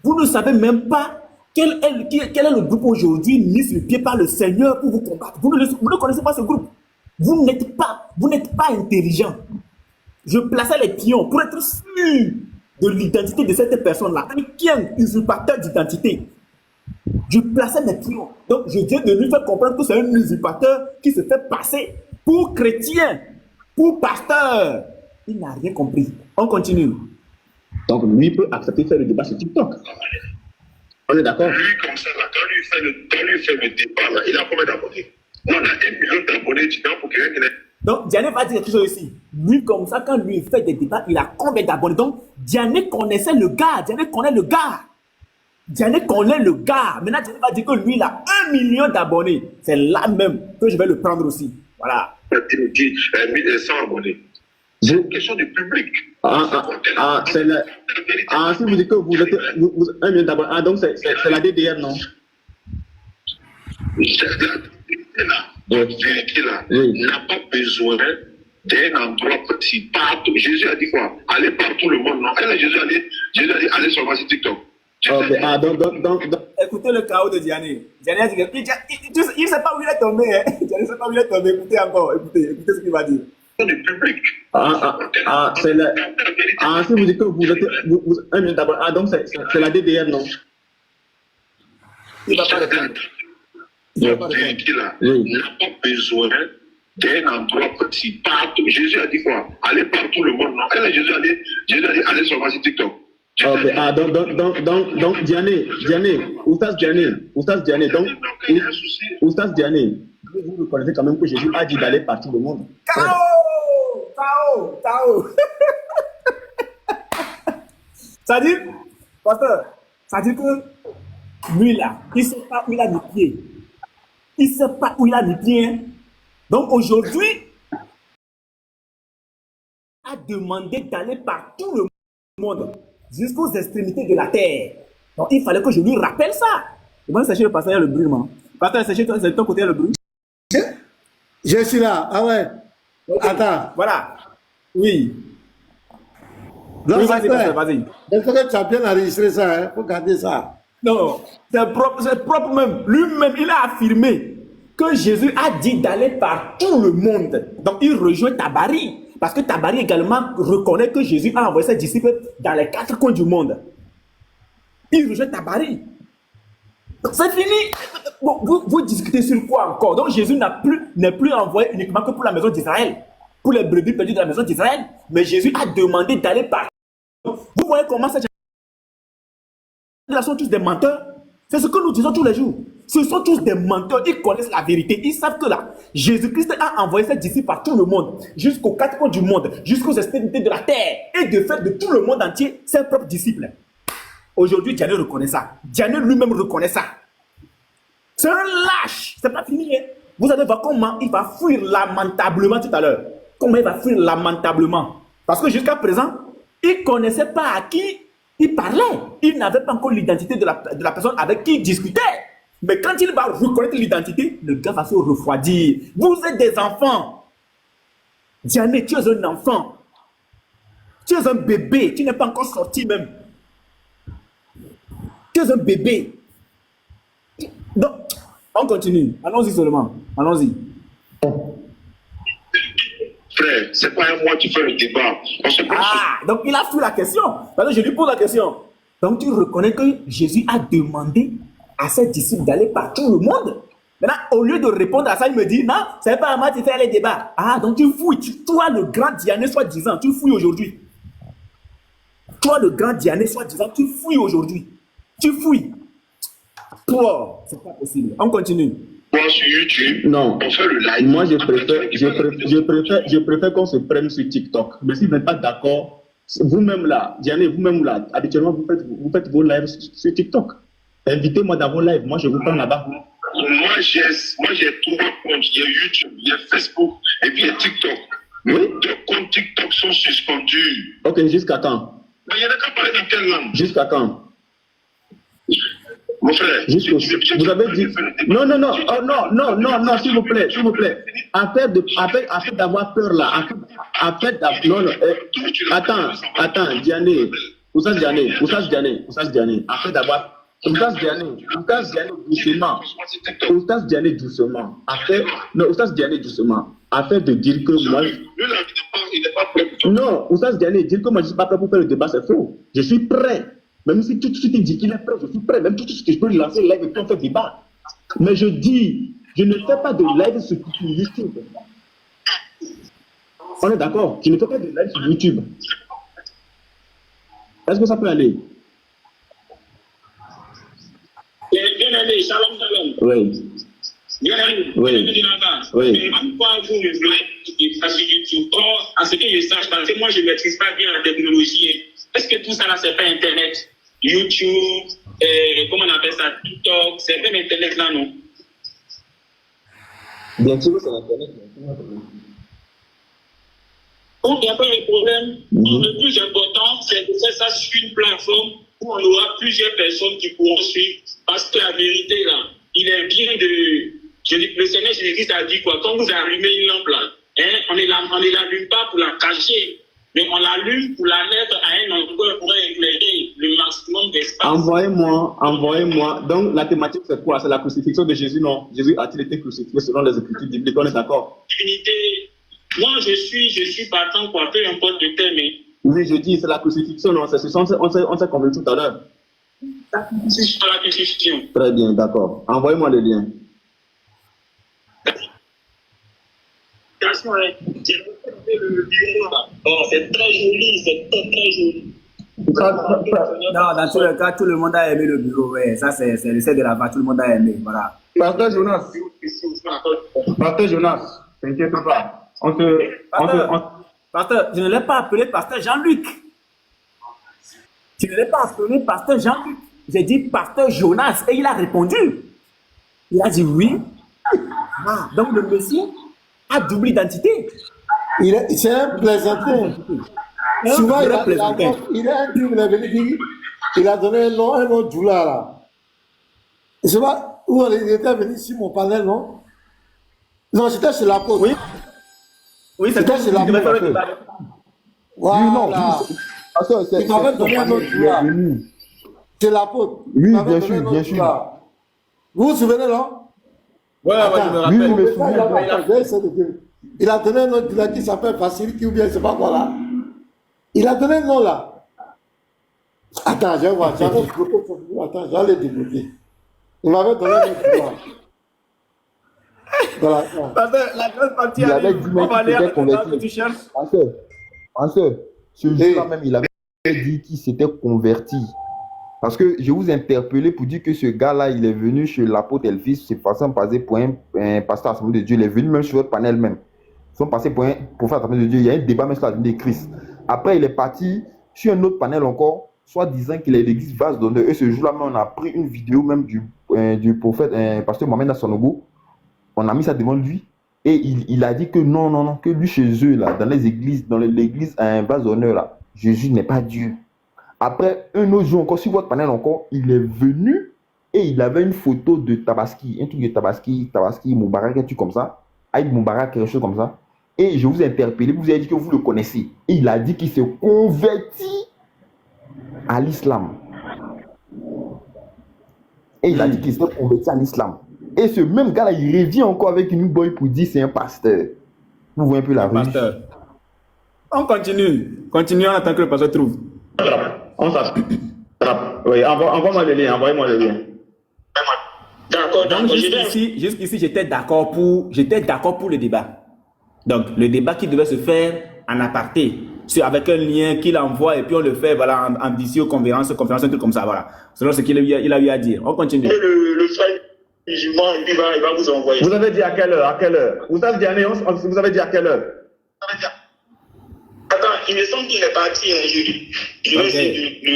Vous ne savez même pas quel est le groupe aujourd'hui mis sur le pied par le Seigneur pour vous combattre. Vous ne connaissez pas ce groupe. Vous n'êtes pas intelligent. Je plaçais les pions pour être sûr de l'identité de cette personne-là. Qui est un usurpateur d'identité. Je plaçais mes pions. Donc, je viens de lui faire comprendre que c'est un usurpateur qui se fait passer pour chrétien, pour pasteur. Il n'a rien compris. On continue. Donc, lui peut accepter de faire le débat sur TikTok. On est d'accord? Lui, comme ça, là, quand lui fait le débat, là, il a combien d'abonnés? On a 1 million d'abonnés, tu vois, pour quelqu'un qui est... Donc, Diané va dire quelque chose ici. Lui, comme ça, quand lui fait des débats, il a combien d'abonnés? Donc, Diané connaissait le gars. Diané connaît le gars. Diané connaît le gars. Maintenant, Diané va dire que lui, il a 1 million d'abonnés. C'est là même que je vais le prendre aussi. Voilà. Il dit 100 abonnés. C'est une question du public. C'est la... si vous dites que vous êtes 1 million d'abonnés, donc c'est la DDR, non? La vérité là n'a pas besoin d'un endroit précis. Partout. Jésus a dit quoi? Allez partout le monde, non? Jésus a dit allez seulement sur TikTok. Donc. Écoutez le chaos de Diané. Diané a dit que il ne sait pas où il est tombé. Hein. Diané ne sait pas où il est tombé. Écoutez encore. Écoutez ce qu'il va dire. Du public. C'est la... si vous dites que vous êtes 1 million d'abonnés, donc c'est la DDR, non? Il ne va pas répondre. La vérité là n'a pas besoin d'un endroit précis. Partout. Jésus a dit quoi? Allez partout le monde, non? Jésus a dit allez seulement sur TikTok. Donc Diané, Oustaz Diané, donc Oustaz Diané, vous reconnaissez quand même que Jésus a dit d'aller partout le monde. Tao. Ça dit, pasteur, ça dit que lui là, il ne sait pas où il a mis pied. Il ne sait pas où il a mis pied. Hein. Donc aujourd'hui, a demandé d'aller par tout le monde, jusqu'aux extrémités de la terre. Donc il fallait que je lui rappelle ça. Et moi, sachez le pasteur, le bruit, man. Pasteur, sachez c'est de ton côté le bruit. Je suis là. Ah ouais. Okay. Attends. Voilà. Oui. Donc, oui, vas-y. Il faut que tu as bien enregistré ça. Il faut garder ça. Non, c'est propre même. Lui-même, il a affirmé que Jésus a dit d'aller par tout le monde. Donc, il rejoint Tabari. Parce que Tabari également reconnaît que Jésus a envoyé ses disciples dans les 4 coins du monde. Il rejoint Tabari. Donc, c'est fini. Bon, vous discutez sur quoi encore? Donc, Jésus n'est plus envoyé uniquement que pour la maison d'Israël. Pour les brebis perdues de la maison d'Israël. Mais Jésus a demandé d'aller par... Vous voyez comment cette sont tous des menteurs. C'est ce que nous disons tous les jours. Ce sont tous des menteurs. Ils connaissent la vérité. Ils savent que là, Jésus-Christ a envoyé ses disciples par tout le monde, jusqu'aux 4 coins du monde, jusqu'aux extrémités de la terre, et de fait de tout le monde entier, ses propres disciples. Aujourd'hui, Diané reconnaît ça. Diané lui-même reconnaît ça. C'est un lâche. C'est pas fini. Hein? Vous allez voir comment il va fuir lamentablement tout à l'heure. Comment il va fuir lamentablement. Parce que jusqu'à présent, il ne connaissait pas à qui il parlait. Il n'avait pas encore l'identité de la personne avec qui il discutait. Mais quand il va reconnaître l'identité, le gars va se refroidir. Vous êtes des enfants. Diané, tu es un enfant. Tu es un bébé. Tu n'es pas encore sorti même. Tu es un bébé. Donc, on continue. Allons-y seulement. Allons-y. Frère, c'est pas un mois qui fait le débat. Donc il a fui la question. Parce que je lui pose la question. Donc tu reconnais que Jésus a demandé à ses disciples d'aller par tout le monde. Maintenant, au lieu de répondre à ça, il me dit, non, c'est pas à moi de faire les débats. Donc tu fouilles. Toi, le grand Diané, soi-disant, tu fouilles aujourd'hui. Toi, le grand Diané, soi-disant, tu fouilles aujourd'hui. Tu fouilles. Toi, c'est pas possible. On continue. Moi, sur YouTube, non. on fait le live. Moi, je préfère qu'on se prenne sur TikTok. Mais si vous n'êtes pas d'accord, vous-même là, Diané, vous-même là, habituellement, vous faites vos lives sur TikTok. Invitez-moi dans vos lives. Moi, je vous prends là-bas. Moi, j'ai 3 comptes. Il y a YouTube, il y a Facebook et puis il y a TikTok. Oui. 2 comptes TikTok sont suspendus. Ok, jusqu'à quand? Mais il y en a qu'à parler dans quelle langue? Jusqu'à quand? Mon frère, vous avez dit... Non, s'il vous plaît. Après d'avoir peur là, attends, Diané, Oustaz Diané, après d'avoir... Oustaz Diané, doucement. Afin de dire que moi... Lui, là, il n'est pas prêt pour Non, Oustaz Diané, dire que moi je ne suis pas prêt pour faire le débat, c'est faux. Je suis prêt. Même si tout de suite il dit qu'il est prêt, je suis prêt. Même tout de suite, je peux lancer le live et puis on fait débat. Mais je dis, je ne fais pas de live sur YouTube. On est d'accord? Je ne fais pas de live sur YouTube. Est-ce que ça peut aller? Bien aimé, shalom, shalom. Oui. Bien aimé, Oui. Oui. Mais pourquoi vous me voulez passer sur YouTube? Or, à ce que je sache, parce que moi je ne maîtrise pas bien la technologie. Est-ce que tout ça là, c'est pas Internet? YouTube, comment on appelle ça? TikTok, c'est même Internet là, non? Bien sûr, c'est Internet. Donc, il n'y a pas de problème. Le plus important, c'est de faire ça sur une plateforme où on aura plusieurs personnes qui pourront suivre. Parce que la vérité, là, il est bien de... Le Seigneur Jésus-Christ a dit quoi? Quand vous allumez une lampe, là, hein, on ne l'allume pas pour la cacher, mais on l'allume pour la mettre à un endroit pour éclairer le maximum d'espace. Envoyez-moi. Donc, la thématique, c'est quoi? C'est la crucifixion de Jésus, non? Jésus a-t-il été crucifié selon les Écritures bibliques? On est d'accord? Divinité, moi, je suis partant, quoi, peu importe le thème. Oui, je dis, c'est la crucifixion, non? C'est ce on s'est convenu tout à l'heure. C'est sur la crucifixion. Très bien, d'accord. Envoyez-moi le lien. C'est très joli, c'est très, très joli. Non, dans tous les cas, tout le monde a aimé le bureau. Ouais. Ça, c'est le set de là-bas. Tout le monde a aimé. Voilà. Pasteur Jonas, t'inquiète pas. Pasteur, je ne l'ai pas appelé Pasteur Jean-Luc. Je ne l'ai pas appelé Pasteur Jean-Luc. J'ai dit Pasteur Jonas et il a répondu. Il a dit oui. Ah, donc le monsieur a double identité. C'est un plaisantin. Souvent, il est venu dire, il a donné un nom Djoula là. Je sais pas où il était venu sur mon panel, non? Non, c'était chez l'apôtre. Oui, c'était chez l'apôtre. Voilà. Il m'avait donné un autre Djoula. C'est l'apôtre. Oui, bien sûr, bien sûr. Vous vous souvenez, non? Ouais, je me rappelle. Oui, je me souviens. Il a donné un nom qui s'appelle Facility ou bien je sais pas quoi là. Il a donné un nom là. Attends, je vais voir. Attends, j'allais débloquer. Il m'avait donné un nom. Voilà. La grosse partie Il avait dit même qu'il s'était converti. En ce jour-là même, il avait dit qu'il s'était converti. Parce que je vous interpellais pour dire que ce gars-là, il est venu chez l'apôtre Elvis, c'est façon passé pour un pasteur Assemblée de Dieu. Il est venu même sur votre panel même. Ils sont passés pour faire l'Assemblée de Dieu. Il y a un débat même sur la vie de Christ. Après, il est parti sur un autre panel encore, soit disant qu'il est l'église vase d'honneur. Et ce jour-là même, on a pris une vidéo même du prophète, pasteur Mohamed Nassonogo. On a mis ça devant lui. Et il a dit que non, que lui chez eux, là, dans l'église vase d'honneur, là, Jésus n'est pas Dieu. Après, un autre jour encore, sur votre panel encore, il est venu et il avait une photo de Tabaski, un truc de Tabaski, Moubarak, un truc comme ça, Aïd Moubarak, quelque chose comme ça. Et je vous ai interpellé, vous avez dit que vous le connaissez. Et il a dit qu'il s'est converti à l'islam. Et il a dit qu'il s'est converti à l'islam. Et ce même gars-là, il revient encore avec une boy pour dire c'est un pasteur. Vous voyez un peu la rue. On continue. Continuons en attendant que le pasteur trouve. On s'attrape. Oui, envoie-moi le lien, envoyez-moi le lien. D'accord, donc jusqu'ici, j'étais d'accord pour le débat. Donc, le débat qui devait se faire en aparté, c'est avec un lien qu'il envoie et puis on le fait voilà, en visioconférence, un truc comme ça, voilà. Selon ce qu'il a eu à dire. On continue. Le frère musulman, il va vous envoyer. Vous avez dit à quelle heure? Vous avez dit à quelle heure? Attends, il me semble qu'il est parti un jeudi.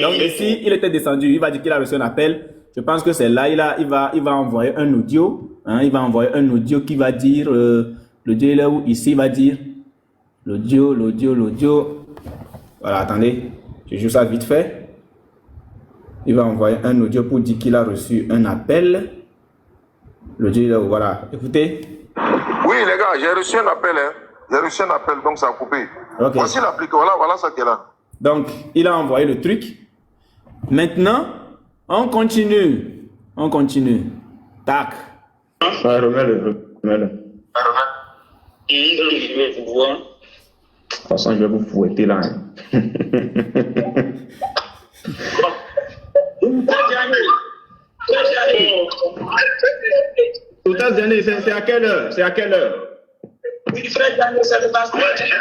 Donc ici, il était descendu, il va dire qu'il a reçu un appel. Je pense que c'est là, il va envoyer un audio. Hein, il va envoyer un audio qui va dire, l'audio est là où, ici, il va dire, l'audio. Voilà, attendez, je joue ça vite fait. Il va envoyer un audio pour dire qu'il a reçu un appel. L'audio est là où, voilà, écoutez. Oui, les gars, j'ai reçu un appel, hein. J'ai reçu un appel, donc ça a coupé. Okay. Voici l'application, voilà ça qui est là. Donc, il a envoyé le truc. Maintenant, on continue. Tac. Remets-le. Je vais vous voir. toute façon, je vais vous fouetter là. Hein. Oustaz Diané, c'est à quelle heure? C'est à quelle heure? Oui, frère Diané, c'est le pasteur. Ouais, c'est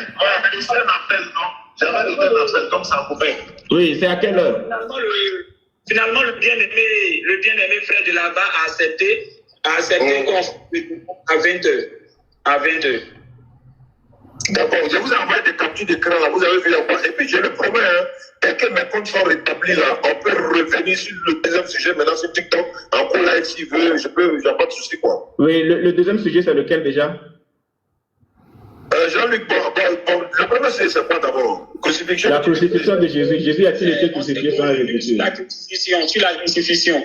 un appel, non? J'avais donné un appel comme ça pouvait. Oui, c'est à quelle heure? Finalement, le bien-aimé frère de là-bas a accepté à 20h. À 20h. D'accord, je vous envoie des captures d'écran là, vous avez vu la voix. Et puis je le promets, hein, dès que mes comptes sont rétablis là, on peut revenir sur le deuxième sujet maintenant sur TikTok, en cours live s'il veut, j'ai pas de souci quoi. Oui, le deuxième sujet c'est lequel déjà? Jean-Luc, le premier c'est quoi d'abord? Crucifixion. La crucifixion de Jésus. Jésus a-t-il été crucifié sur la Écriture? Sur la crucifixion.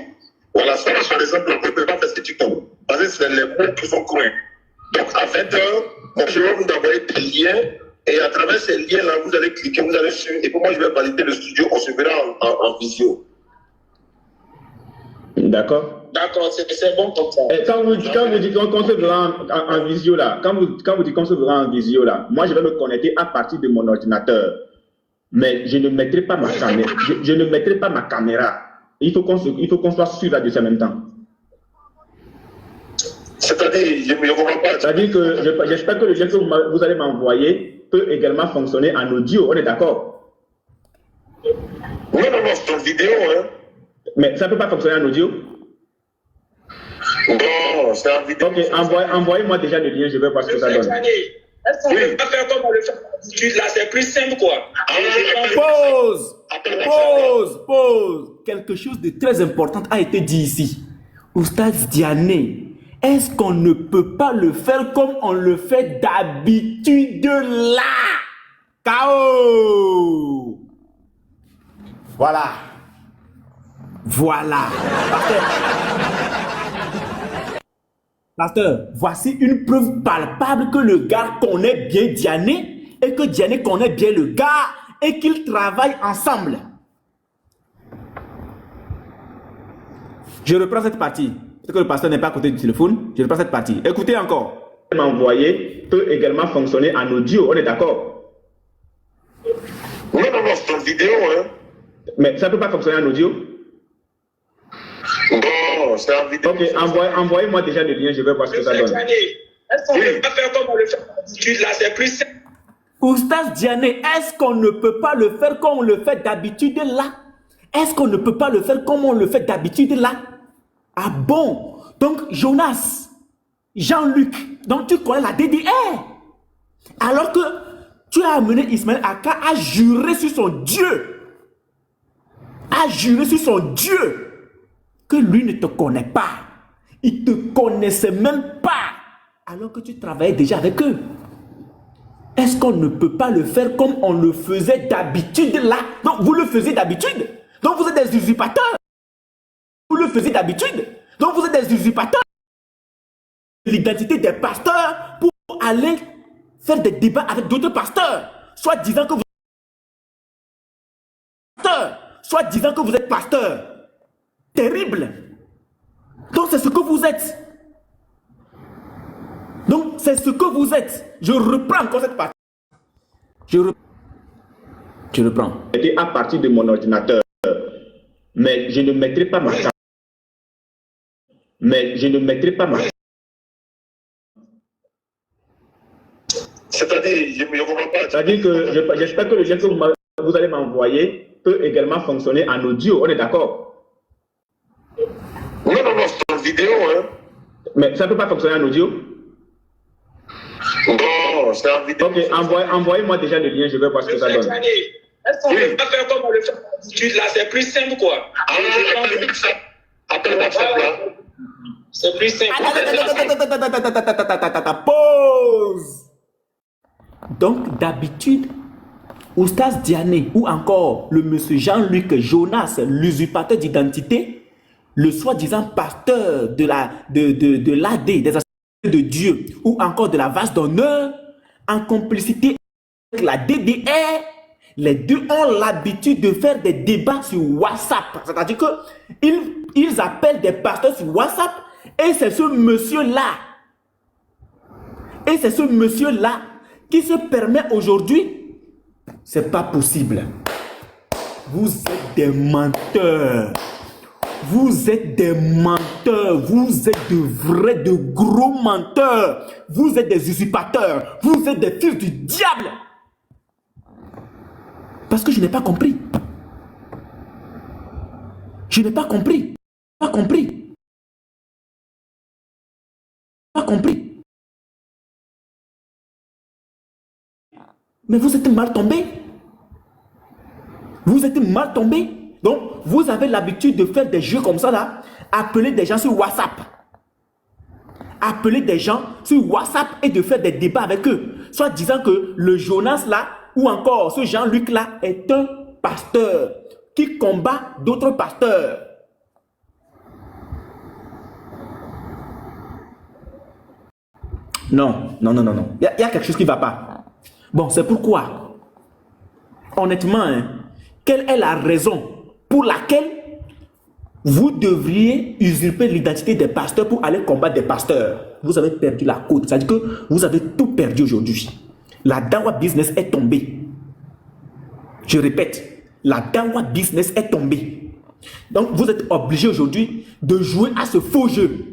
Voilà, ça par exemple, on ne peut pas faire ce TikTok. Parce que c'est les mots qui sont cruels. Donc à 20h, moi je vais vous envoyer des liens. Et à travers ces liens-là, vous allez cliquer, vous allez suivre. Et puis moi je vais valider le studio, on se verra en visio. D'accord. D'accord, c'est bon comme ça. Et quand vous dites qu'on se verra en visio là, quand vous dites qu'on se verra en visio là, moi je vais me connecter à partir de mon ordinateur. Mais je ne mettrai pas ma caméra. Je ne mettrai pas ma caméra. Il faut qu'on soit sûr là-dessus en même temps. C'est-à-dire, je ne comprends pas. C'est-à-dire que j'espère que le lien que vous allez m'envoyer peut également fonctionner en audio. On est d'accord? Non, c'est en vidéo, hein. Mais ça ne peut pas fonctionner en audio? Non, c'est en vidéo. Ok, envoyez-moi déjà le lien, je vais voir ce que ça donne. Est-ce qu'on peut pas faire comme on le fait d'habitude là? C'est plus simple quoi. Pause. Quelque chose de très important a été dit ici. Oustaz Diané, est-ce qu'on ne peut pas le faire comme on le fait d'habitude là? KO. Voilà. Pasteur, voici une preuve palpable que le gars connaît bien Diané et que Diané connaît bien le gars et qu'ils travaillent ensemble. Je reprends cette partie. Parce que le pasteur n'est pas à côté du téléphone. Je reprends cette partie. Écoutez encore. M'envoyer peut également fonctionner en audio. On est d'accord? Non, c'est en vidéo, hein. Mais ça ne peut pas fonctionner en audio? Non, c'est en vidéo. Ok, envoyez-moi déjà le lien, je vais voir ce que ça donne. Est-ce qu'on peut pas faire comme on le fait d'habitude là? C'est plus simple. Oustaz Diané, est-ce qu'on ne peut pas le faire comme on le fait d'habitude là? Est-ce qu'on ne peut pas le faire comme on le fait d'habitude là? Ah bon? Donc Jonas, Jean-Luc, donc tu connais la DDR. Alors que tu as amené Ismaël Aka à jurer sur son Dieu. À jurer sur son Dieu. Que lui ne te connaît pas. Il ne te connaissait même pas. Alors que tu travaillais déjà avec eux. Est-ce qu'on ne peut pas le faire comme on le faisait d'habitude là? Donc vous le faisiez d'habitude. Donc vous êtes des usurpateurs. Vous le faisiez d'habitude. Donc vous êtes des usurpateurs. L'identité des pasteurs pour aller faire des débats avec d'autres pasteurs. Soit disant que vous êtes pasteur. Soit disant que vous êtes pasteur. Terrible. Donc c'est ce que vous êtes. Donc c'est ce que vous êtes. Je reprends encore cette partie. Je reprends. C'était à partir de mon ordinateur. Mais je ne mettrai pas ma caméra. C'est-à-dire, je ne comprends pas. C'est-à-dire que j'espère que le lien que vous allez m'envoyer peut également fonctionner en audio. On est d'accord? Non, c'est en vidéo, hein. Mais ça ne peut pas fonctionner en audio? Non, c'est en vidéo. Ok, envoyez-moi déjà le lien, je vais voir ce que ça donne. Est-ce qu'on peut pas faire comme on le fait d'habitude là? C'est plus simple quoi. Appelle WhatsApp là. C'est plus simple. Pause. Donc d'habitude, Oustaz Diané ou encore le monsieur Jean-Luc Jonas, l'usurpateur d'identité, le soi-disant pasteur de l'AD, des Assemblées de Dieu, ou encore de la vase d'honneur, en complicité avec la DDR, les deux ont l'habitude de faire des débats sur WhatsApp. C'est-à-dire qu'ils appellent des pasteurs sur WhatsApp et c'est ce monsieur-là qui se permet aujourd'hui C'est pas possible. Vous êtes des menteurs. Vous êtes des menteurs. Vous êtes de gros menteurs. Vous êtes des usurpateurs. Vous êtes des fils du diable. Parce que je n'ai pas compris. Je n'ai pas compris. Pas compris. Pas compris. Mais vous êtes mal tombé. Vous êtes mal tombé. Donc, vous avez l'habitude de faire des jeux comme ça là. Appeler des gens sur WhatsApp. Appeler des gens sur WhatsApp et de faire des débats avec eux. Soit disant que le Jonas là, ou encore ce Jean-Luc là, est un pasteur qui combat d'autres pasteurs. Non. Il y a quelque chose qui ne va pas. Bon, c'est pourquoi, honnêtement, quelle est la raison pour laquelle vous devriez usurper l'identité des pasteurs pour aller combattre des pasteurs? Vous avez perdu la côte. C'est-à-dire que vous avez tout perdu aujourd'hui. La Dawa Business est tombée. Je répète, la Dawa Business est tombée. Donc, vous êtes obligé aujourd'hui de jouer à ce faux jeu.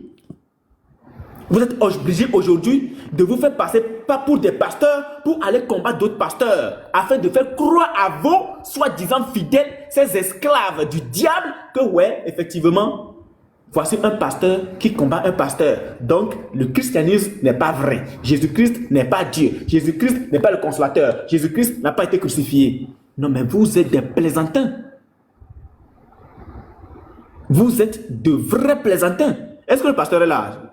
Vous êtes obligé aujourd'hui de vous faire passer pas pour des pasteurs pour aller combattre d'autres pasteurs afin de faire croire à vos soi-disant fidèles, ces esclaves du diable, que ouais, effectivement, voici un pasteur qui combat un pasteur. Donc, le christianisme n'est pas vrai. Jésus-Christ n'est pas Dieu. Jésus-Christ n'est pas le consolateur. Jésus-Christ n'a pas été crucifié. Non, mais vous êtes des plaisantins. Vous êtes de vrais plaisantins. Est-ce que le pasteur est là?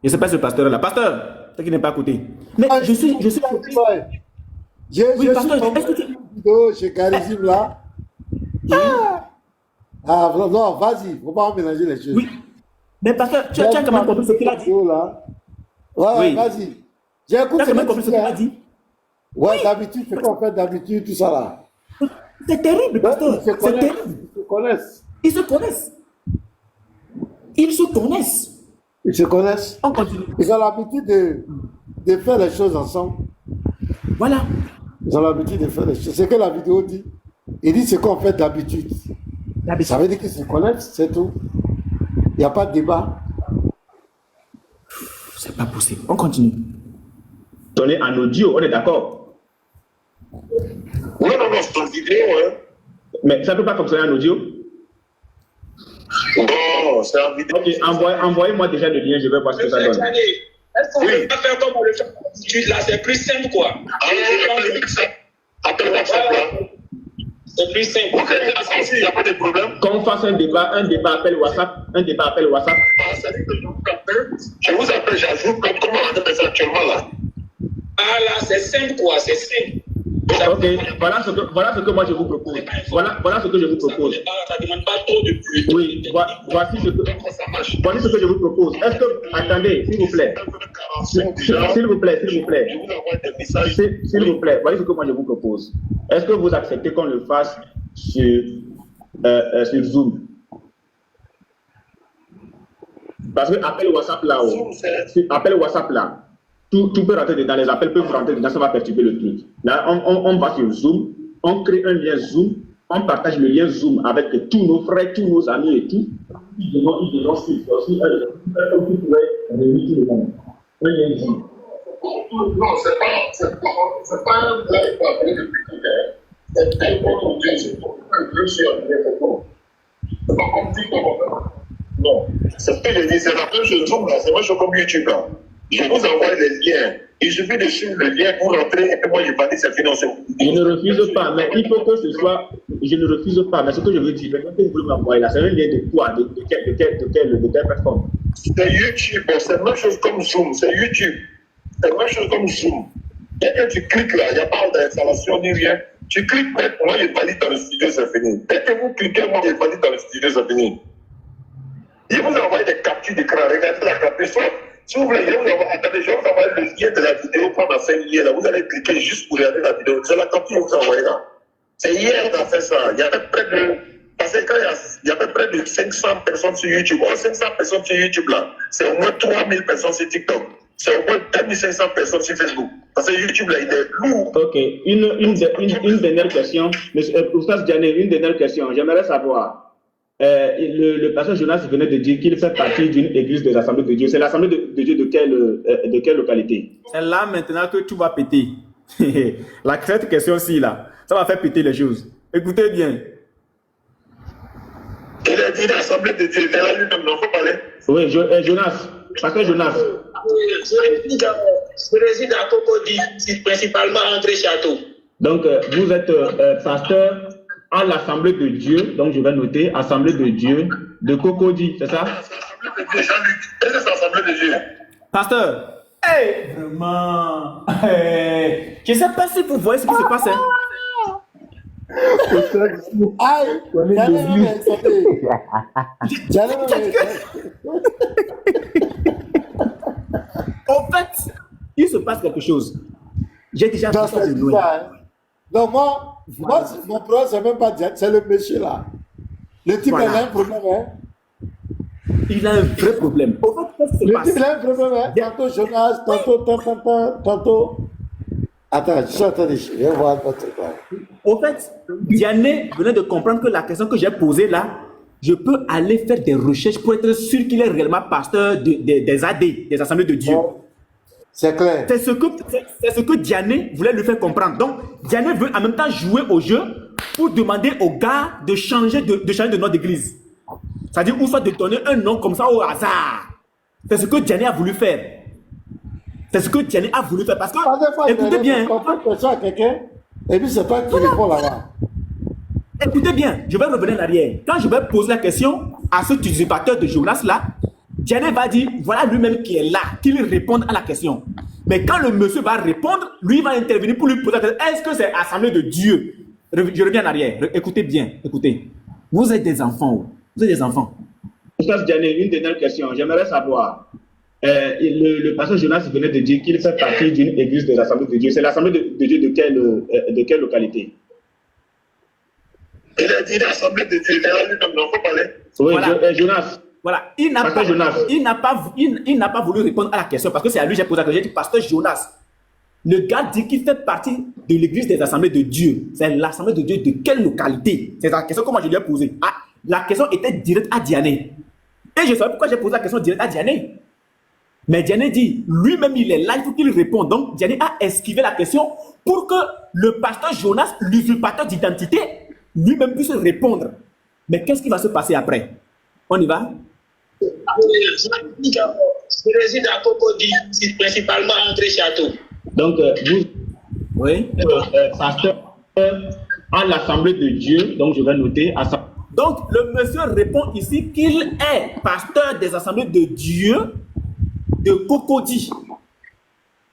Je ne sais pas si le pasteur est là. Pasteur, c'est qui n'est pas à côté. Mais je suis. Je suis tombé sur une vidéo chez Charisme là. Ah, non, vas-y, il ne faut pas mélanger les choses. Oui. Mais pasteur, tu as quand même compris ce qu'il a dit. Ouais, vas-y. J'ai écouté. Tu as quand même compris ce qu'il a dit. Ouais, oui. D'habitude, c'est qu'on fait d'habitude, tout ça là. C'est terrible, pasteur. C'est terrible. Ils se connaissent. Ils se connaissent. Ils se connaissent. Ils se connaissent. On continue. Ils ont l'habitude de faire les choses ensemble. Voilà. Ils ont l'habitude de faire les choses. C'est ce que la vidéo dit. Il dit ce qu'on fait d'habitude. Ça veut dire qu'ils se connaissent, c'est tout. Il n'y a pas de débat. C'est pas possible. On continue. Donner en audio, on est d'accord? Non, c'est en vidéo, hein. Mais ça ne peut pas fonctionner en audio? Non, c'est en vidéo. Ok, envoyez-moi déjà le lien, je vais voir ce que ça donne. Est-ce qu'on ne peut pas faire comme on le fait d'habitude là? C'est plus simple quoi. Appelle WhatsApp là. C'est plus simple. Ok, il n'y a pas de problème. Qu'on fasse un débat appel WhatsApp, Ça dit que je vous appelle, j'ajoute comment on fait ça actuellement là. Ah là, c'est simple quoi, c'est simple. Ok, voilà ce que moi je vous propose. Voilà ce que je vous propose. Ça ne demande pas trop de plus. Oui, voici ce que je vous propose. Est-ce que, attendez, s'il vous plaît. S'il vous plaît. S'il vous plaît, voici ce que moi je vous propose. Est-ce que vous acceptez qu'on le fasse sur Zoom? Parce que appel WhatsApp là, tout peut rentrer dedans, les appels peuvent rentrer dedans, ça va perturber le truc. Là, on va sur Zoom, on crée un lien Zoom, on partage le lien Zoom avec tous nos frères, tous nos amis et tout. Ils devront suivre aussi un qui pourrait réunir tout le monde. Un lien Zoom. Non, c'est pas un live avec le public. C'est un bon Dieu, c'est pour un jeu sur les photos. C'est pas comme TikTok. Non, c'est ce que je dis, c'est la même chose Zoom là, c'est moi je suis comme YouTube là. Je vous envoie les liens. Il suffit de suivre le lien pour rentrer et puis moi je valide cette financement. Je ne refuse pas, mais il faut que ce soit. Je ne refuse pas, mais ce que je veux dire, ce que vous voulez m'envoyer là, c'est un lien de quoi? De quelle plateforme? C'est YouTube, c'est la même chose comme Zoom, c'est YouTube. C'est la même chose comme Zoom. Dès que tu cliques là, il n'y a pas d'installation ni rien. Tu cliques, moi je valide dans le studio, c'est fini. Dès que vous cliquez, moi je valide dans le studio, c'est fini. Je vous envoie des captures d'écran, regardez la capture. Si vous voulez, je vous envoie le lien de la vidéo, prendre la 5 liens là, vous allez cliquer juste pour regarder la vidéo. C'est la capture que vous envoyez là. C'est hier qu'on a fait ça. Il y avait près de. Parce que quand il y avait près de 500 personnes sur YouTube. Oh, 500 personnes sur YouTube là. C'est au moins 3000 personnes sur TikTok. c'est au moins 2500 personnes sur Facebook. Parce que YouTube, là, il est lourd. Ok, une dernière question. Oustaz Diané, une dernière question. J'aimerais savoir. Le pasteur Jonas venait de dire qu'il fait partie d'une église des Assemblées de Dieu. C'est l'Assemblée de Dieu de quelle localité? C'est là maintenant que tout va péter. Cette question-ci, là, ça va faire péter les choses. Écoutez bien. Il a dit l'Assemblée de Dieu. Il a lui-même, non, faut parler. Oui, Jonas. Pasteur Jonas. Je réside à Cocody, principalement à André Château. Donc, vous êtes pasteur à l'Assemblée de Dieu, donc je vais noter Assemblée de Dieu de Cocody, c'est ça? L'Assemblée de Dieu, Jean-Luc. Qu'est-ce que c'est l'Assemblée de Dieu? Pasteur, hey, vraiment, hey, je ne sais pas si vous voyez ce qui se passe. Hein. Aïe, En fait, il se passe quelque chose. J'ai déjà vu ça de loin. Non, moi, mon problème, c'est même pas Diane, c'est le monsieur là. Le type, Voilà. il a un problème, hein. Il a un vrai problème. En fait, qu'est-ce qui se Le passe? type, il a un problème, hein. Tantôt Jonas, tantôt. Attends, je suis en train de je vais voir votre truc là. En fait, Diané venait de comprendre que la question que j'ai posée là, je peux aller faire des recherches pour être sûr qu'il est réellement pasteur des AD, des Assemblées de Dieu. Bon, c'est clair. C'est ce que Diané voulait lui faire comprendre. Donc, Diané veut en même temps jouer au jeu pour demander aux gars de changer de nom d'église. C'est-à-dire, ou soit de donner un nom comme ça au hasard. C'est ce que Diané a voulu faire. C'est ce que Diané a voulu faire. Parce que, écoutez bien. Quand on pose ça à quelqu'un, et puis c'est toi qui réponds là-bas. Écoutez bien, je vais revenir en arrière. Quand je vais poser la question à ce usurpateur de Jonas là, Diané va dire, voilà lui-même qui est là, qu'il réponde à la question. Mais quand le monsieur va répondre, lui va intervenir pour lui poser la question, est-ce que c'est Assemblée de Dieu? Je reviens en arrière. Écoutez bien, écoutez. Vous êtes des enfants. Vous êtes des enfants. Oustaz Diané, une dernière question. J'aimerais savoir. Le pasteur Jonas venait de dire qu'il fait partie d'une église des Assemblées de Dieu. C'est l'Assemblée de Dieu de quelle localité? Il a dit l'Assemblée de Dieu. Il a lui-même, non, faut parler. Oui, Voilà. Jonas. Voilà, il n'a pas voulu répondre à la question parce que c'est à lui que j'ai posé la question. J'ai dit, pasteur Jonas, le gars dit qu'il fait partie de l'église des Assemblées de Dieu. C'est l'Assemblée de Dieu de quelle localité? C'est la question que moi je lui ai posée. Ah, la question était directe à Diané. Et je savais pourquoi j'ai posé la question directe à Diané. Mais Diané dit, lui-même il est là, il faut qu'il réponde. Donc Diané a esquivé la question pour que le pasteur Jonas, l'usurpateur d'identité, lui-même puisse répondre. Mais qu'est-ce qui va se passer après? On y va? Je réside à Cocody, principalement à André Château. Donc, vous Oui. êtes pasteur à l'Assemblée de Dieu, donc je vais noter. Donc, le monsieur répond ici qu'il est pasteur des Assemblées de Dieu de Cocody,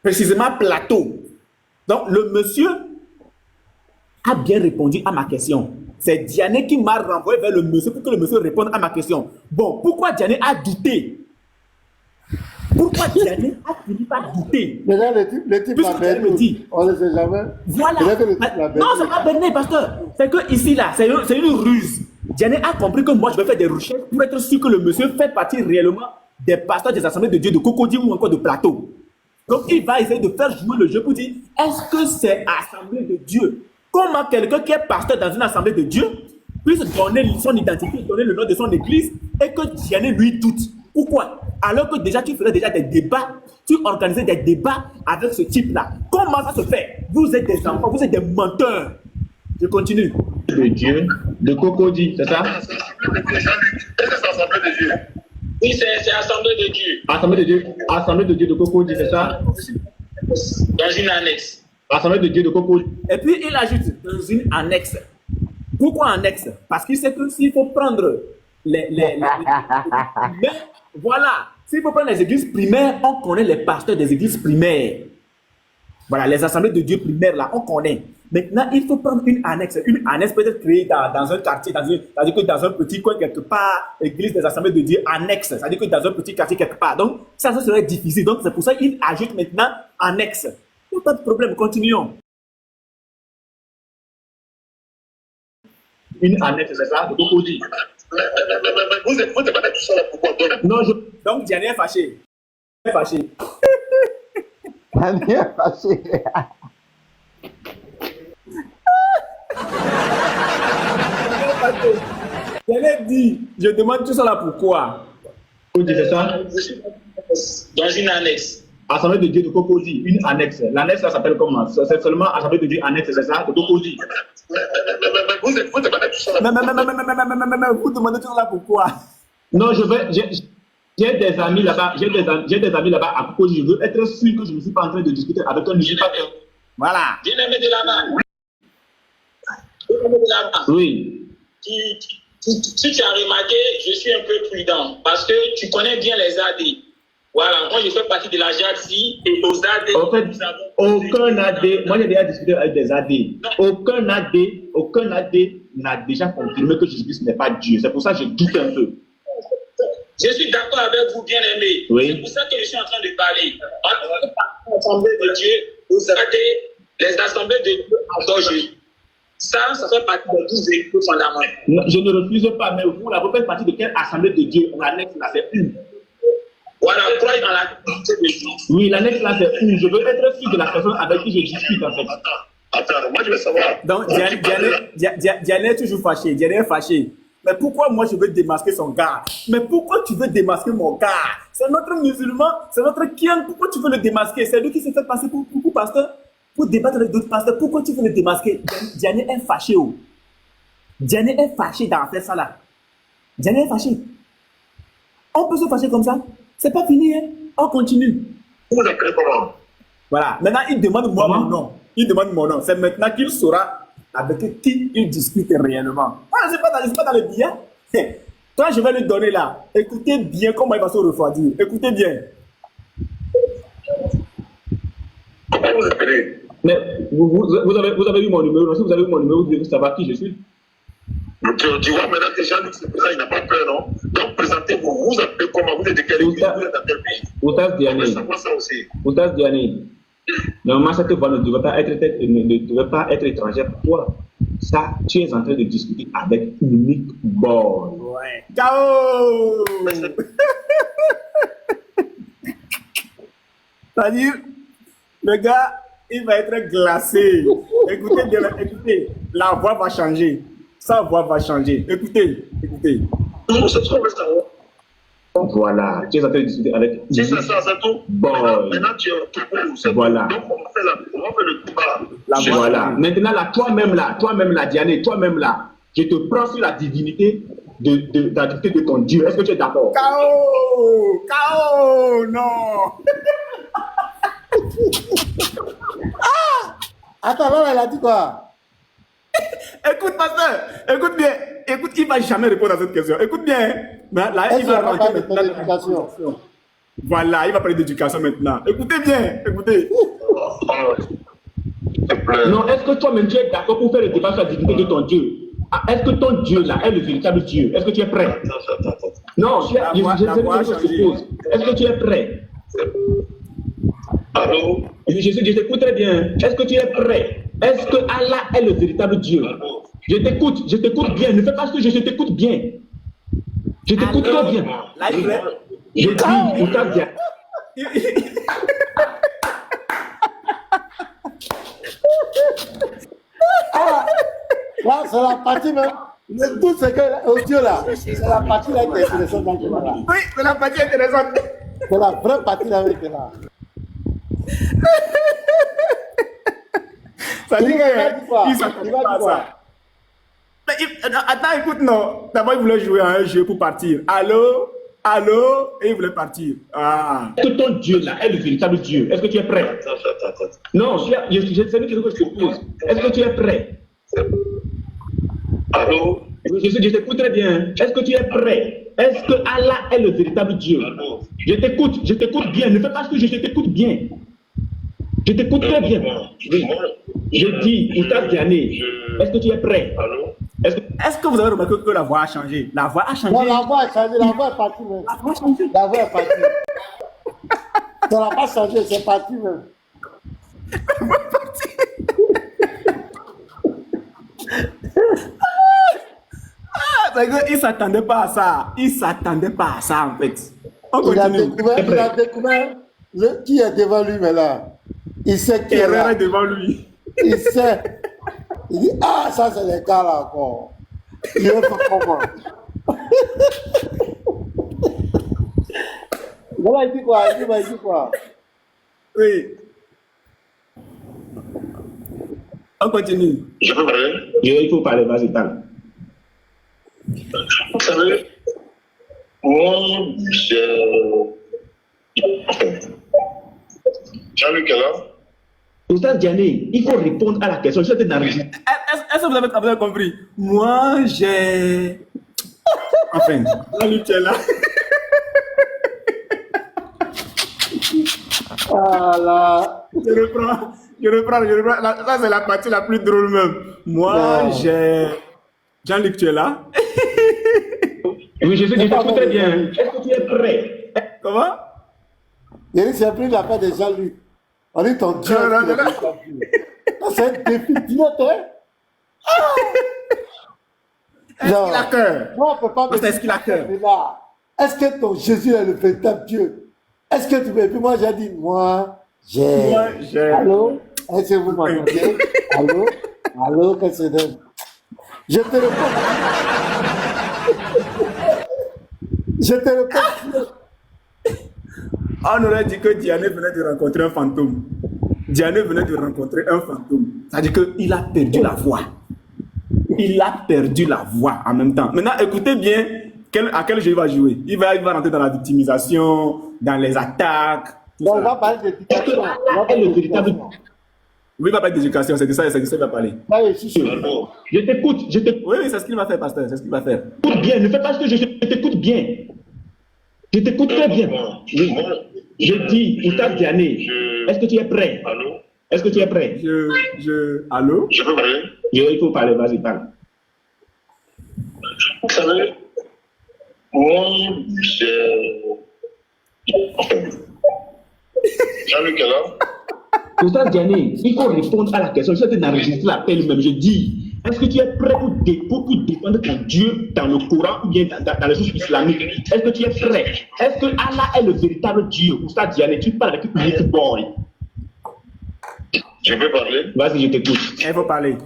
précisément Plateau. Donc, le monsieur a bien répondu à ma question. C'est Diané qui m'a renvoyé vers le monsieur pour que le monsieur réponde à ma question. Bon, pourquoi Diané a douté? Pourquoi Diané a fini par douter? Mais là, le type Puisque l'a Diané me berné. dit. On ne sait jamais. Voilà. Mais là, le type l'a berné. Non, c'est pas berné, pasteur. C'est que ici, là, c'est une ruse. Diané a compris que moi, je vais faire des recherches pour être sûr que le monsieur fait partie réellement des pasteurs des Assemblées de Dieu de Cocody ou encore de Plateau. Donc, il va essayer de faire jouer le jeu pour dire, est-ce que c'est Assemblée de Dieu? Comment quelqu'un qui est pasteur dans une Assemblée de Dieu puisse donner son identité, donner le nom de son église et que Diané lui doute? Pourquoi? Alors que déjà tu faisais déjà des débats, tu organisais des débats avec ce type-là. Comment ça se fait? Vous êtes des enfants, vous êtes des menteurs. Je continue. De Dieu de Cocody, c'est ça? L'Assemblée de Dieu, Jean-Luc. Qu'est-ce que c'est l'Assemblée de Dieu? Oui, c'est Assemblée de Dieu, Assemblée de Dieu de Cocody, c'est ça? dans une annexe. Assemblée de Dieu de Cocody. Et puis il ajoute dans une annexe. Pourquoi annexe? Parce qu'il sait que s'il faut prendre mais voilà, s'il faut prendre les églises primaires, on connaît les pasteurs des églises primaires. Voilà, les assemblées de Dieu primaires là, on connaît. Maintenant, il faut prendre une annexe. Une annexe peut être créée dans un quartier, c'est-à-dire que dans un petit coin quelque part, église des assemblées de Dieu annexe, c'est-à-dire que dans un petit quartier quelque part. Donc, ça serait difficile. Donc, c'est pour ça qu'il ajoute maintenant annexe. Il n'y a pas de problème, continuons. Une annexe, c'est ça? De Cocody. Mais vous êtes pas tout seul là, pourquoi? Donc, Diané est fâché. Daniel est fâché. J'allais dire, je demande tout ça là pourquoi. Vous dites ça? Dans une annexe. Assemblée de Dieu de Cocody, une annexe. L'annexe, ça s'appelle comment? C'est seulement Assemblée de Dieu annexe, c'est ça? De Cocody. Vous demandez tout ça. Mais vous demandez tout ça là pourquoi? Non, j'ai des amis là-bas, j'ai des amis là-bas à Cocody. Je veux être sûr que je ne suis pas en train de discuter avec un usurpateur. Voilà. Bien-aimé de la main. Bien-aimé de la main. Oui. Si tu as remarqué, je suis un peu prudent parce que tu connais bien les AD. Voilà, moi je fais partie de la JADSI et aux AD. En fait, aucun AD, moi j'ai déjà discuté avec des AD. Aucun AD n'a déjà confirmé que Jésus-Christ n'est pas Dieu. C'est pour ça que je doute un peu. Je suis d'accord avec vous, bien-aimé. Oui. C'est pour ça que je suis en train de parler. En l'Assemblée de Dieu, aux AD, les assemblées de Dieu adorent Jésus. Ça fait partie des 12 écrits fondamentaux. Je ne refuse pas, mais vous, là, vous faites partie de quelle assemblée de Dieu? L'annexe là, c'est une. Voilà, croyez dans la divinité de Dieu. Oui, l'annexe là, c'est une. Je veux être sûr de la personne avec qui je discute, en fait. Attends, moi je veux savoir. Donc, Diane est toujours fâché. Diane est fâché. Mais pourquoi moi je veux démasquer son gars? Mais pourquoi tu veux démasquer mon gars? C'est notre musulman, c'est notre Kian. Pourquoi tu veux le démasquer? C'est lui qui s'est fait passer pour pasteur? Pour débattre avec d'autres pasteurs, pourquoi tu veux le démasquer? Diane est fâché. Oh. Diane est fâché d'en faire ça là. Diane est fâché. On peut se fâcher comme ça? C'est pas fini, hein? On continue. Vous appelez comment? Voilà. Maintenant, il demande moi mon nom. Il demande mon nom. C'est maintenant qu'il saura avec qui il discute réellement. Ah, c'est pas dans le billard. Quand je vais lui donner là, écoutez bien comment il va se refroidir. Écoutez bien. Comment vous appelez? Mais vous avez vu mon numéro. Si vous avez vu mon numéro, vous devez savoir qui je suis. Tu vois maintenant que Jean-Luc c'est pour ça, il n'a pas peur, non? Donc présentez-vous. Vous appelez comment? Vous êtes de quel pays? Vous êtes dans quel pays? Oustaz Diané. On veut savoir ça aussi. Oustaz Diané. Normalement, cette voix ne devrait pas être étrangère pour toi. Ça, tu es en train de discuter avec Unique Boy. Ouais. Ciao! C'est-à-dire, le gars, il va être glacé. Écoutez bien, écoutez, la voix va changer. Sa voix va changer. Écoutez. Tout ce qu'on veut savoir. Voilà, tu es en train de discuter avec Si c'est ça, c'est tout. Boy. Maintenant, tu es au tout. Voilà. Donc, on fait le débat. Voilà. Maintenant, là, toi-même là, Diané, toi-même là, je te prends sur la divinité de ton Dieu. Est-ce que tu es d'accord? K.O. Non. Attends, là, elle a dit quoi? Écoute, pasteur, écoute bien. Écoute, il ne va jamais répondre à cette question. Écoute bien. Mais là, il va rentrer maintenant. Voilà, il va parler d'éducation maintenant. Écoutez bien, écoutez. Non, est-ce que toi-même tu es d'accord pour faire le débat sur la divinité de ton Dieu? Est-ce que ton Dieu là est le véritable Dieu? Est-ce que tu es prêt? Attends. Non, je te pose. Est-ce que tu es prêt? Allô? Je t'écoute très bien. Est-ce que tu es prêt? Est-ce que Allah est le véritable Dieu? Je t'écoute bien. Ne fais pas ce que je t'écoute bien. Je t'écoute très bien. Là, il est. Je dis, Oustaz bien. Là, c'est la partie même. Tout ce que audio là, c'est la partie là qui est intéressante dans le là. Oui, c'est la partie intéressante. C'est la vraie partie là qui est là. Ça dit Il va dire quoi? qu'il s'attendait pas à ça. Mais attends, écoute, non. D'abord, il voulait jouer à un jeu pour partir. Allô? Et il voulait partir. Ah. Est-ce que ton Dieu là est le véritable Dieu? Est-ce que tu es prêt? Attends. Non, c'est une question que je te pose. Est-ce que tu es prêt? Allô? Je t'écoute très bien. Est-ce que tu es prêt? Est-ce que Allah est le véritable Dieu? Je t'écoute bien. Ne fais pas ce que je t'écoute bien. Je t'écoute très bien. Je dis, Oustaz Diané, est-ce que tu es prêt? Allô? Est-ce que vous avez remarqué que la voix a changé? La voix a changé. Non, la voix a changé, la voix est partie même. La voix a changé. La voix est partie. Ça n'a pas changé, c'est parti même. La voix est partie. Il ne s'attendait pas à ça. Il ne s'attendait pas à ça, en fait. On Il a continue. découvert qui est devant lui, mais là. Il sait qui est Herrera là. est devant lui. Il sait. Il dit, ah, ça c'est les gars là encore. Il est pas comment. Voilà, il dit quoi? Il dit quoi? Oui. On continue. Je peux parler? Il faut parler, vas-y, parle. Vous savez, moi, Jean-Luc est là. Oustaz Diané, il faut répondre à la question. Je suis d'enregistrer. Est-ce que vous avez compris? Moi, j'ai... Enfin, Jean-Luc, tu es là. Ah là. Je reprends. Là, c'est la partie la plus drôle même. Moi, Non. j'ai... Jean-Luc, tu es là? Oui, je t'écoute très bien. Est-ce que tu es prêt? Comment? Il dit, c'est plus la part de Jean-Luc. On dit ton Dieu. Non. C'est un défi hein? Est-ce qu'il a cœur? Non, on ne peut pas me Est-ce qu'il a cœur? là. Est-ce que ton Jésus est le véritable Dieu? Est-ce que tu peux? Et puis moi, j'ai dit, moi, j'ai. Allô? Est-ce que vous m'entendez? Allô? Allô? Qu'est-ce que c'est? Je te réponds. Je te réponds. On aurait dit que Diané venait de rencontrer un fantôme. Diané venait de rencontrer un fantôme. C'est-à-dire qu'il a perdu la voix. Il a perdu la voix en même temps. Maintenant, écoutez bien à quel jeu il va jouer. Il va rentrer dans la victimisation, dans les attaques. Bon, on va parler d'éducation. On va parler d'éducation. Oui, il va parler d'éducation, c'est de ça qu'il va parler. Allez, je suis sûr. Je t'écoute, Oui, c'est ce qu'il va faire, pasteur, c'est ce qu'il va faire. t'écoute bien. Ne fais pas ce que je t'écoute bien. Je t'écoute très bien. Oui. Je dis, Oustaz Diané, est-ce que tu es prêt? Allô? Est-ce que tu es prêt? Allô? Je peux parler? Il faut parler, vas-y, parle. Vous savez, moi, Jean-Luc est là. Oustaz Diané, il faut répondre à la question. Je suis d'enregistrer l'appel même. Je dis, est-ce que tu es prêt pour défendre ton Dieu dans le Coran ou bien dans les sources islamiques? Est-ce que tu es prêt? Est-ce que Allah est le véritable Dieu? Oustaz Diané, tu parles avec une boy. Je peux parler? Vas-y, je t'écoute. Il faut parler.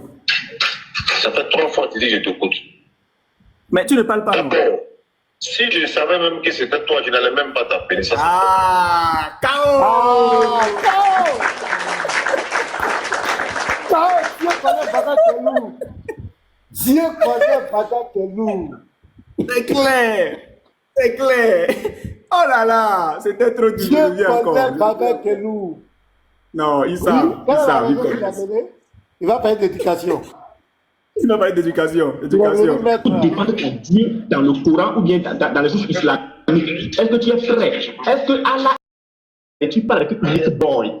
Ça fait 3 fois que tu dis que je t'écoute. Mais tu ne parles pas, non? D'accord. Si je savais même que c'était toi, je n'allais même pas t'appeler. Ça, Ah, KO! Dieu connaît Bada Kelou. Dieu connaît Bada Kelou. C'est clair. C'est clair. Oh là là, c'était trop dur. Dieu Je reviens connaît encore. Bada Kelou. Non, ils Oui, savent. quelle Ils est la savent. Ils raison qu'il a connaissent. donné? Il va parler d'éducation. Il va parler d'éducation. Il va Éducation. venir mettre. Pour défendre ton Dieu dans le Coran ou bien dans les sources islamiques. Est-ce que tu es prêt? Est-ce que Allah... Et tu parles avec une boy.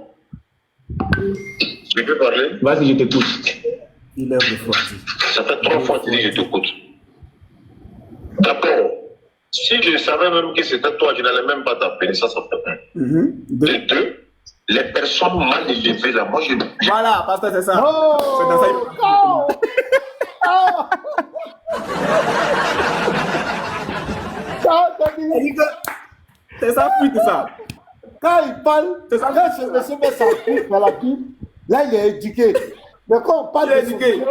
je peux parler? Vas-y, je t'écoute. Il lève le foie. Ça fait 3 fois que tu dis que je t'écoute. D'accord. Si je savais même que c'était toi, je n'allais même pas t'appeler. Ça fait 1. Deux. De 2, les personnes mal élevées là, moi je. Voilà, pasteur, c'est ça. Oh! C'est dans ça. C'est ça, fuite, ça. Quand il parle, C'est ça. quand ce monsieur met sa coupe dans la Bible, là il est éduqué. Mais quand on parle Il est de son éduqué. Dieu,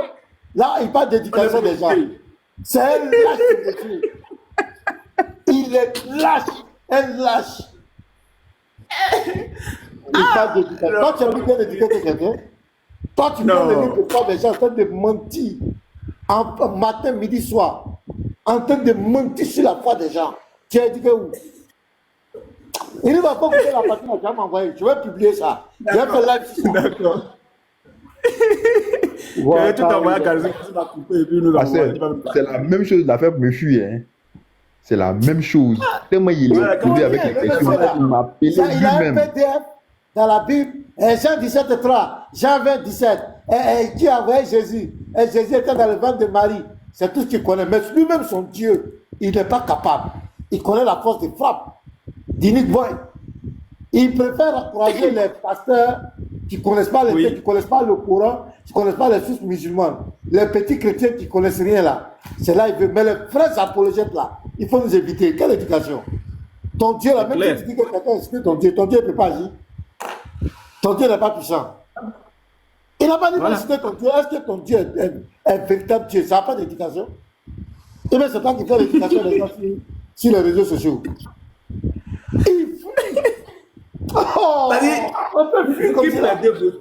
là il parle d'éducation On est déjà. éduqué. C'est un lâche de Dieu. Il est lâche, un lâche. Il parle d'éducation. Toi tu as vu bien éduquer quelqu'un? Toi tu prends le livre de toi des gens en train de mentir. En matin, midi, soir. En train de mentir sur la foi des gens. Tu as éduqué où? Il ne va pas écouter la partie, tu vas m'envoyer. Je vais publier ça. Je vais faire live. D'accord. Voilà. Tu t'envoies à Calzé, tu vas couper et puis nous Pasteur, envoyer. c'est la même chose l'affaire me fuit. Hein. C'est la même chose. Tellement il Ouais, est privé avec les questions. Il m'a appelé Ça, il a un lui-même. PDF dans la Bible. Jean 17, 3. Jean 20, 17. Qui a envoyé Jésus? Jésus était dans le ventre de Marie. C'est tout ce qu'il connaît. Mais lui-même, son Dieu, il n'est pas capable. Il connaît la force de frappe. Dinic Boy. Il préfère encourager les pasteurs qui ne connaissent pas les Oui. textes, qui ne connaissent pas le Coran, qui ne connaissent pas les sources musulmanes. Les petits chrétiens qui ne connaissent rien là. C'est là il veut. Mais les frères apologètes là, il faut nous éviter. Quelle éducation? Ton Dieu là, même clair. si tu dis que quelqu'un explique ton Dieu ne peut pas agir. Ton Dieu n'est pas puissant. Il n'a pas dit Voilà. citer ton Dieu. Est-ce que ton Dieu est véritable Dieu? Ça n'a pas d'éducation. Et bien, c'est toi qui fais l'éducation des gens sur les réseaux sociaux. Il fuit. Oh, C'est-à-dire, on peut fuir comme il ça. a développé.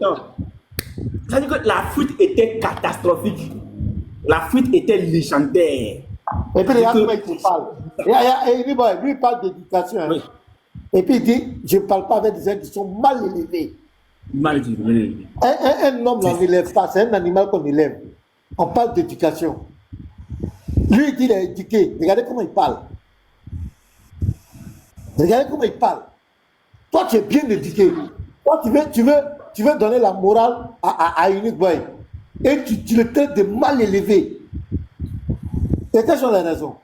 C'est-à-dire que la fuite était catastrophique. La fuite était légendaire. Et puis, regarde Que- comment il te parle. Et lui, il parle d'éducation. Hein. Oui. Et puis, il dit, je ne parle pas avec des gens qui sont mal élevés. Mal dit. Un homme, on n'élève pas. C'est un animal qu'on élève. On parle d'éducation. Lui, il dit qu'il est éduqué. Regardez comment il parle. Regardez comment il parle. Toi, tu es bien éduqué. Toi, tu veux donner la morale à Unique Boy. Et tu le traites de mal élevé. Et quelles sont les raisons?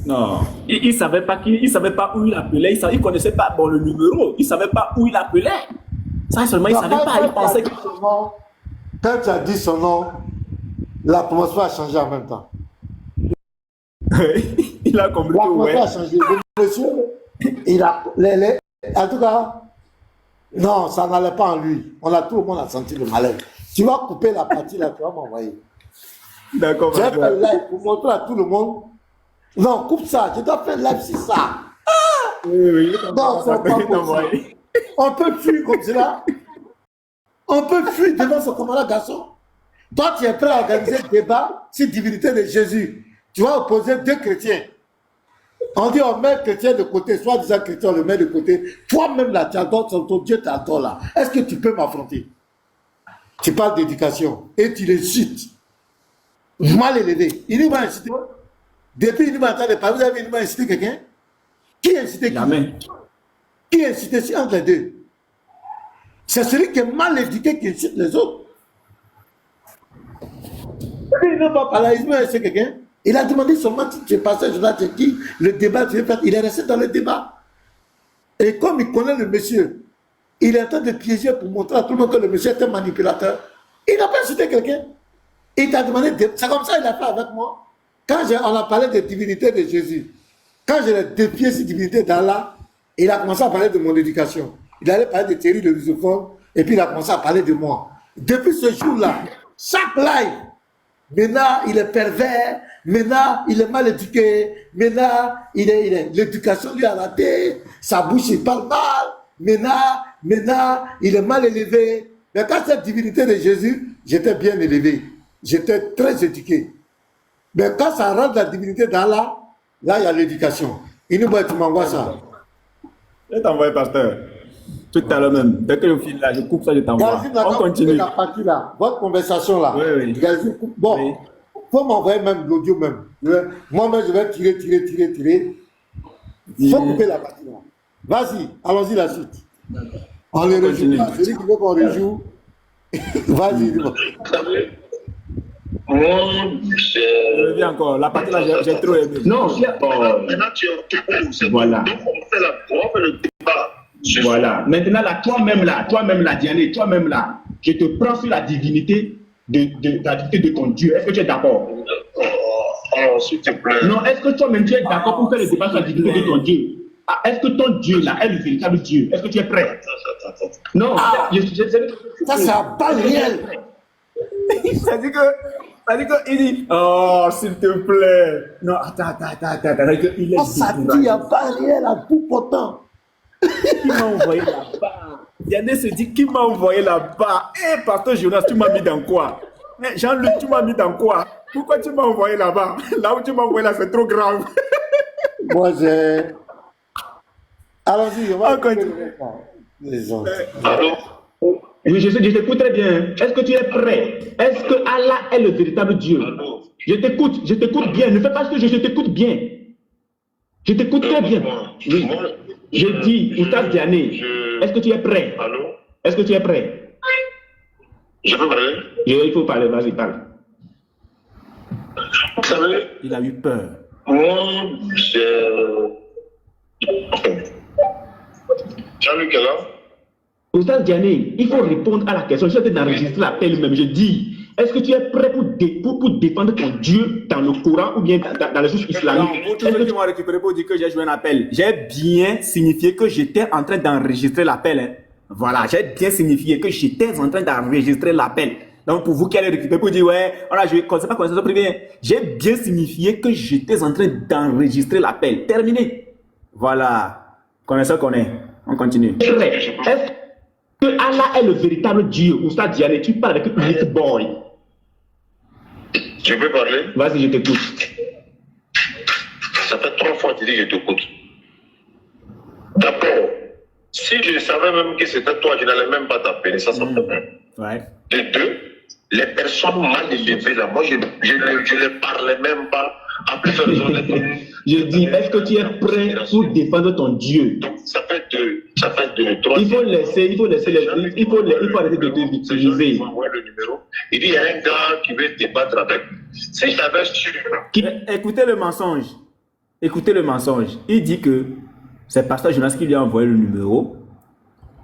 Non, il savait pas où il appelait, il connaissait pas le numéro, il savait pas où il appelait. Ça seulement, il savait pas, il pensait que... Quand tu as dit son nom, la promotion a changé en même temps. il a compris La que promotion ouais. a changé. Le monsieur, il a... en tout cas, non, ça n'allait pas en lui. Tout le monde a senti le malheur. Tu vas couper la partie là, tu vas m'envoyer. D'accord, J'ai fait madame. live pour montrer à tout le monde. Non, coupe ça, je dois faire live sur ça. Oui, Non, c'est pas possible. On peut fuir comme cela. On peut fuir devant son commandant garçon. Toi, tu es prêt à organiser un débat sur la divinité de Jésus. Tu vas opposer deux chrétiens. On dit on met le chrétien de côté, soit disant chrétien, on le met de côté. Toi-même là, tu adores ton Dieu, tu adores là. Est-ce que tu peux m'affronter? Tu parles d'éducation et tu l'insultes. Mal élevé. Il m'a incité. Depuis il m'a entendu parler, vous avez il m'a incité quelqu'un? Qui a incité qui? Jamais. Qui a incité si entre les deux? C'est celui qui est mal éduqué qui incite les autres. Il n'a pas parlé, il m'a incité quelqu'un. Il a demandé seulement si tu es passé, je dois te dire, le débat, tu veux faire. Il est resté dans le débat. Et comme il connaît le monsieur, il est en train de piéger pour montrer à tout le monde que le monsieur est un manipulateur. Il n'a pas incité quelqu'un. Il t'a demandé, c'est comme ça qu'il a fait avec moi. Quand on a parlé de divinité de Jésus, quand je l'ai défié cette divinité d'Allah, il a commencé à parler de mon éducation. Il allait parler de Thierry de Lusophone, et puis il a commencé à parler de moi. Depuis ce jour-là, chaque live, maintenant il est pervers, maintenant il est mal éduqué, maintenant l'éducation lui a raté, sa bouche il parle mal, maintenant il est mal élevé. Mais quand cette divinité de Jésus, j'étais bien élevé, j'étais très éduqué. Mais quand ça rentre la divinité d'Allah, là il y a l'éducation. Il nous dit, tu m'envoies ça. Je vais t'envoyer, pasteur. Tout à l'heure même. Dès que je file là, je coupe ça, je t'envoie. On continue. La partie là, votre conversation là. Oui. Bon, Oui. faut m'envoyer même l'audio même. Moi-même, je vais tirer. Il faut couper la partie là. Vas-y, allons-y la suite. On les rejoue pas. Celui qui veut qu'on rejoue, vas-y. Vous savez, moi, Je reviens encore. La partie là, j'ai trop aimé. Non, maintenant tu es en tout c'est Voilà. Donc on va faire le débat. voilà. Maintenant, là, toi-même là, Diane, toi-même là, je te prends sur la divinité la divinité de ton Dieu. Est-ce que tu es d'accord? Oh, s'il te plaît. Non, est-ce que toi-même tu es d'accord pour faire le débat sur la divinité de ton Dieu? Ah, est-ce que ton Dieu là est le véritable Dieu? Est-ce que tu es prêt? Attends. Non, Ça, c'est un pas réel. Ça dit que, il dit, oh, s'il te plaît. Non, attends. Il est Ça dit, il y a pas réel à tout pourtant. Qui m'a envoyé là-bas? Yanné se dit, qui m'a envoyé là-bas? Eh, pasteur Jonas, tu m'as mis dans quoi? Eh, Jean-Luc, tu m'as mis dans quoi? Pourquoi tu m'as envoyé là-bas? Là où tu m'as envoyé là, c'est trop grave. Moi, j'ai. Allons-y, on va On continue. Les gens. Allô? je t'écoute très bien. Est-ce que tu es prêt? Est-ce que Allah est le véritable Dieu? Allô? Je t'écoute bien. Ne fais pas ce que je t'écoute bien. Je t'écoute très bien. Oui. Je dis, Oustaz Diané, est-ce que tu es prêt? Allô? Est-ce que tu es prêt? Je peux parler? Il faut parler, vas-y, parle. Vous savez, Il a eu peur. moi, j'ai. Jean-Luc est là? Oustaz Diané, il faut répondre à la question. Je suis en train d'enregistrer l'appel même. Je dis, est-ce que tu es prêt pour défendre ton Dieu dans le Coran ou bien dans les sources Non, islamiques? pour tous ceux qui m'ont récupéré pour dire que j'ai joué un appel, j'ai bien signifié que j'étais en train d'enregistrer l'appel. Hein. Voilà, j'ai bien signifié que j'étais en train d'enregistrer l'appel. Donc, pour vous qui allez récupérer, pour dire, ouais, voilà, je ne connais pas connaissance privée, j'ai bien signifié que j'étais en train d'enregistrer l'appel. Terminé. Voilà. Connaisseur connaît. On continue. Est-ce que Allah est le véritable Dieu? Ou ça, Diane, tu parles avec un little boy. Tu peux parler? Vas-y, je t'écoute. Ça fait 3 fois que tu dis que je t'écoute. D'abord, si je savais même que c'était toi, je n'allais même pas t'appeler. Ça fait un. Ouais. De deux, les personnes mal élevées là, moi je ne les parlais même pas. En plus, Je dis, est-ce que tu es prêt pour défendre ton Dieu? donc ça fait deux, trois. Il faut arrêter de te victimiser. Il m'envoie le numéro. Il dit, il y a un gars qui veut débattre avec. Si j'avais su. Écoutez le mensonge. Écoutez le mensonge. Il dit que c'est Pasteur Jonas qui lui a envoyé le numéro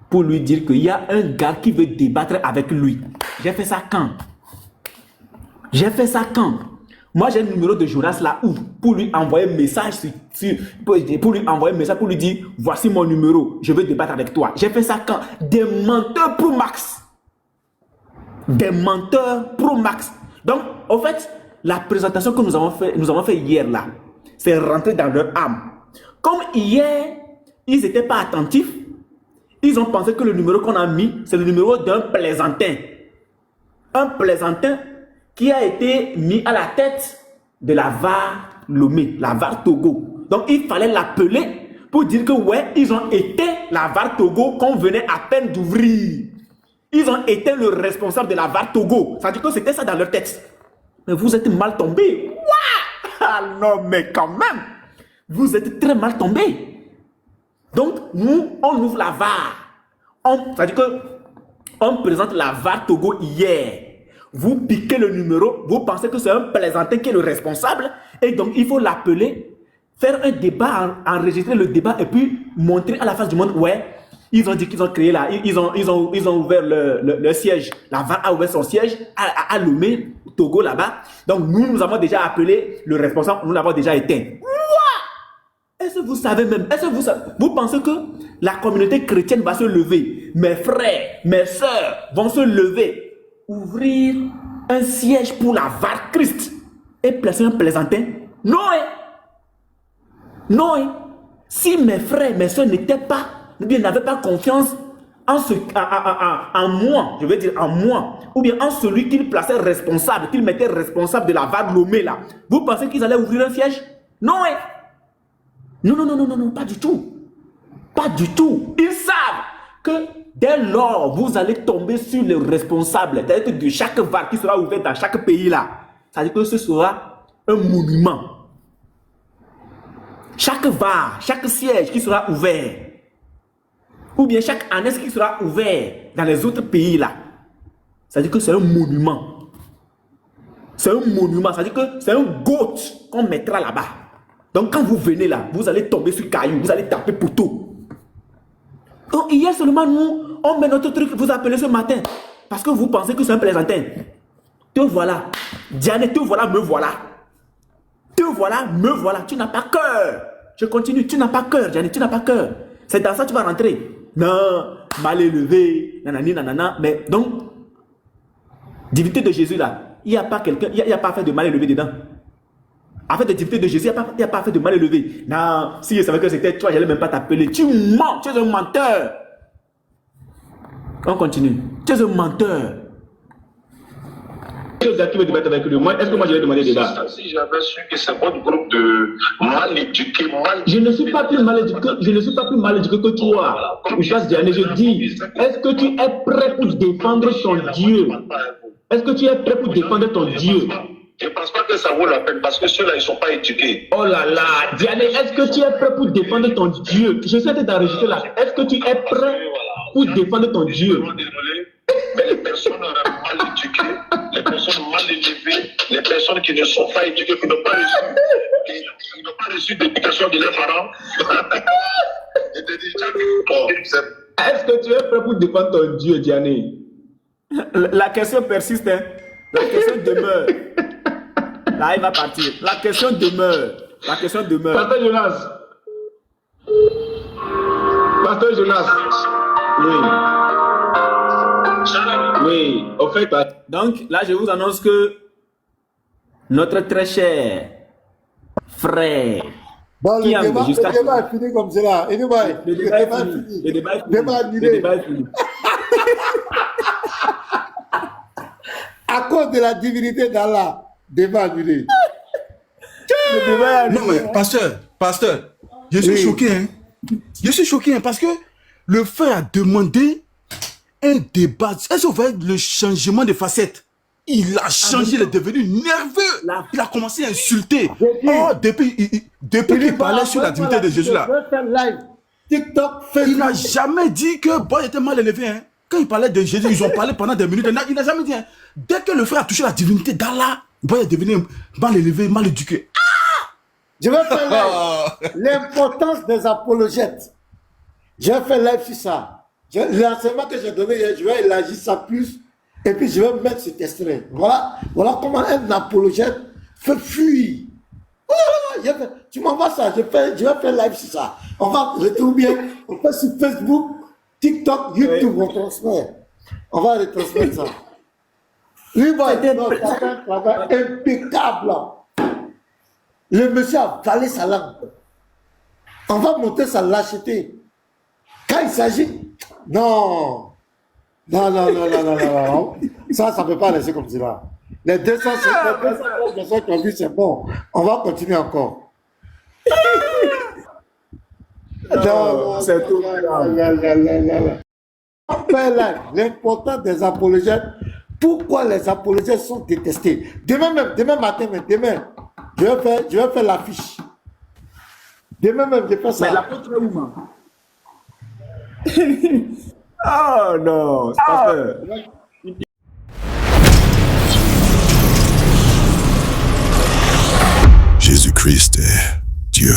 pour lui dire qu'il y a un gars qui veut débattre avec lui. J'ai fait ça quand? J'ai fait ça quand? Moi, j'ai le numéro de Jonas là où pour lui envoyer un message pour lui envoyer un message pour lui dire voici mon numéro, je veux débattre avec toi. J'ai fait ça quand? Des menteurs pro max. Des menteurs pro max. Donc, en fait, la présentation que nous avons fait hier là, c'est rentrer dans leur âme. Comme hier, ils n'étaient pas attentifs, ils ont pensé que le numéro qu'on a mis, c'est le numéro d'un plaisantin. Un plaisantin qui a été mis à la tête de la VAR Lomé, la VAR Togo. Donc, il fallait l'appeler pour dire que, ouais, ils ont éteint la VAR Togo qu'on venait à peine d'ouvrir. Ils ont éteint le responsable de la VAR Togo. Ça veut dire que c'était ça dans leur tête. Mais vous êtes mal tombés. Ouah! Ah non, mais quand même, vous êtes très mal tombés. Donc, nous, on ouvre la VAR. Ça veut dire que on présente la VAR Togo hier. Vous piquez le numéro, vous pensez que c'est un plaisantin qui est le responsable, et donc il faut l'appeler, faire un débat, enregistrer le débat, et puis montrer à la face du monde, ouais, ils ont dit qu'ils ont créé là, ils ont ouvert le siège, la VAR a ouvert son siège à Lomé, Togo là-bas, donc nous avons déjà appelé le responsable, nous l'avons déjà éteint. Est-ce que vous savez même, vous pensez que la communauté chrétienne va se lever, mes frères, mes sœurs vont se lever, ouvrir un siège pour la VAR Christ et placer un plaisantin? Non, non. Si mes frères, mes soeurs n'étaient pas, n'avaient pas confiance en moi, je veux dire en moi, ou bien en celui qu'ils plaçaient responsable, qu'ils mettaient responsable de la VAR Lomé là, vous pensez qu'ils allaient ouvrir un siège? Non, non, pas du tout. Pas du tout. Ils savent que dès lors, vous allez tomber sur le responsable de chaque VAR qui sera ouvert dans chaque pays là. Ça veut dire que ce sera un monument. Chaque VAR, chaque siège qui sera ouvert, ou bien chaque annexe qui sera ouvert dans les autres pays là, ça veut dire que c'est un monument. C'est un monument, ça veut dire que c'est un goat qu'on mettra là-bas. Donc quand vous venez là, vous allez tomber sur caillou, vous allez taper pour tout. Donc hier seulement nous, on met notre truc, vous appelez ce matin, parce que vous pensez que c'est un plaisantin. Te voilà. Diane, te voilà, me voilà. Te voilà, me voilà. Tu n'as pas cœur. Je continue, tu n'as pas cœur, Diane, tu n'as pas cœur. C'est dans ça que tu vas rentrer. Non, mal élevé, nanani, nanana. Mais donc, divinité de Jésus là, il n'y a pas quelqu'un, il n'y a pas fait de mal élevé dedans. En fait, de divinité de Jésus, il n'y a pas fait de mal élevé. Non, si je savais que c'était toi, je n'allais même pas t'appeler. Tu mens, tu es un menteur. On continue. Tu es un menteur. Est-ce que moi je vais demander des gars? Si j'avais su que c'est votre groupe de mal éduqués, je ne suis pas plus mal éduqué que toi. Je dis, est-ce que tu es prêt pour défendre ton Dieu? Est-ce que tu es prêt pour défendre ton Dieu? Je ne pense pas que ça vaut la peine parce que ceux-là, ils ne sont pas éduqués. Oh là là, Diane, est-ce que tu es prêt pour défendre ton Dieu? Je sais d'enregistrer là. Est-ce que tu es prêt pour défendre ton Dieu? Désolé, mais les personnes mal éduquées, les personnes mal élevées, les personnes qui ne sont pas éduquées, qui n'ont pas reçu d'éducation de leurs parents. Est-ce que tu es prêt pour défendre ton Dieu, Diane? La question persiste, hein? La question demeure. Là, il va partir. La question demeure. La question demeure. Pasteur Jonas. Oui, au fait, Donc là, je vous annonce que notre très cher frère, Bon, qui le a débat jusqu'à... est fini comme cela. Anyway, Le débat est fini. Le débat est fini. Débat Le annulé. débat est fini. À cause de la divinité d'Allah, débat annulé. Le débat est annulé. Non, mais pasteur, je suis choqué, hein. Je suis choqué, hein, parce que le frère a demandé un débat. Est-ce que vous voyez le changement de facette? Il a changé, il est devenu nerveux. Il a commencé à insulter. Oh, depuis qu'il parlait sur la divinité de Jésus, là. Je vais faire live. TikTok, Facebook. Il n'a jamais dit que Boy était mal élevé, hein. Quand il parlait de Jésus, ils ont parlé pendant des minutes. Il n'a jamais dit, hein. Dès que le frère a touché la divinité d'Allah, Boy est devenu mal élevé, mal éduqué. Je vais faire live. L'importance des apologètes. Je vais faire live sur ça. L'enseignement que j'ai donné hier, je vais élargir ça plus. Et puis je vais mettre cet extrait. Voilà comment un apologète fait fuir. Tu m'envoies ça, je vais faire live sur ça. On va retrouver, on fait sur Facebook, TikTok, YouTube, on transmet. On va retransmettre ça. Lui va aider dans un travail impeccable. Le monsieur a valé sa langue. On va monter sa lâcheté. Quand il s'agit... Non. Ça ne peut pas laisser comme cela. Les 250 personnes qui ont vu, c'est bon. On va continuer encore. C'est tout. L'importance des apologètes. Pourquoi les apologètes sont détestés? Demain matin, je vais faire l'affiche. Demain même, je fais ça. Mais l'apôtre est où, man? Oh non, c'est pas peur. Jésus-Christ est Dieu.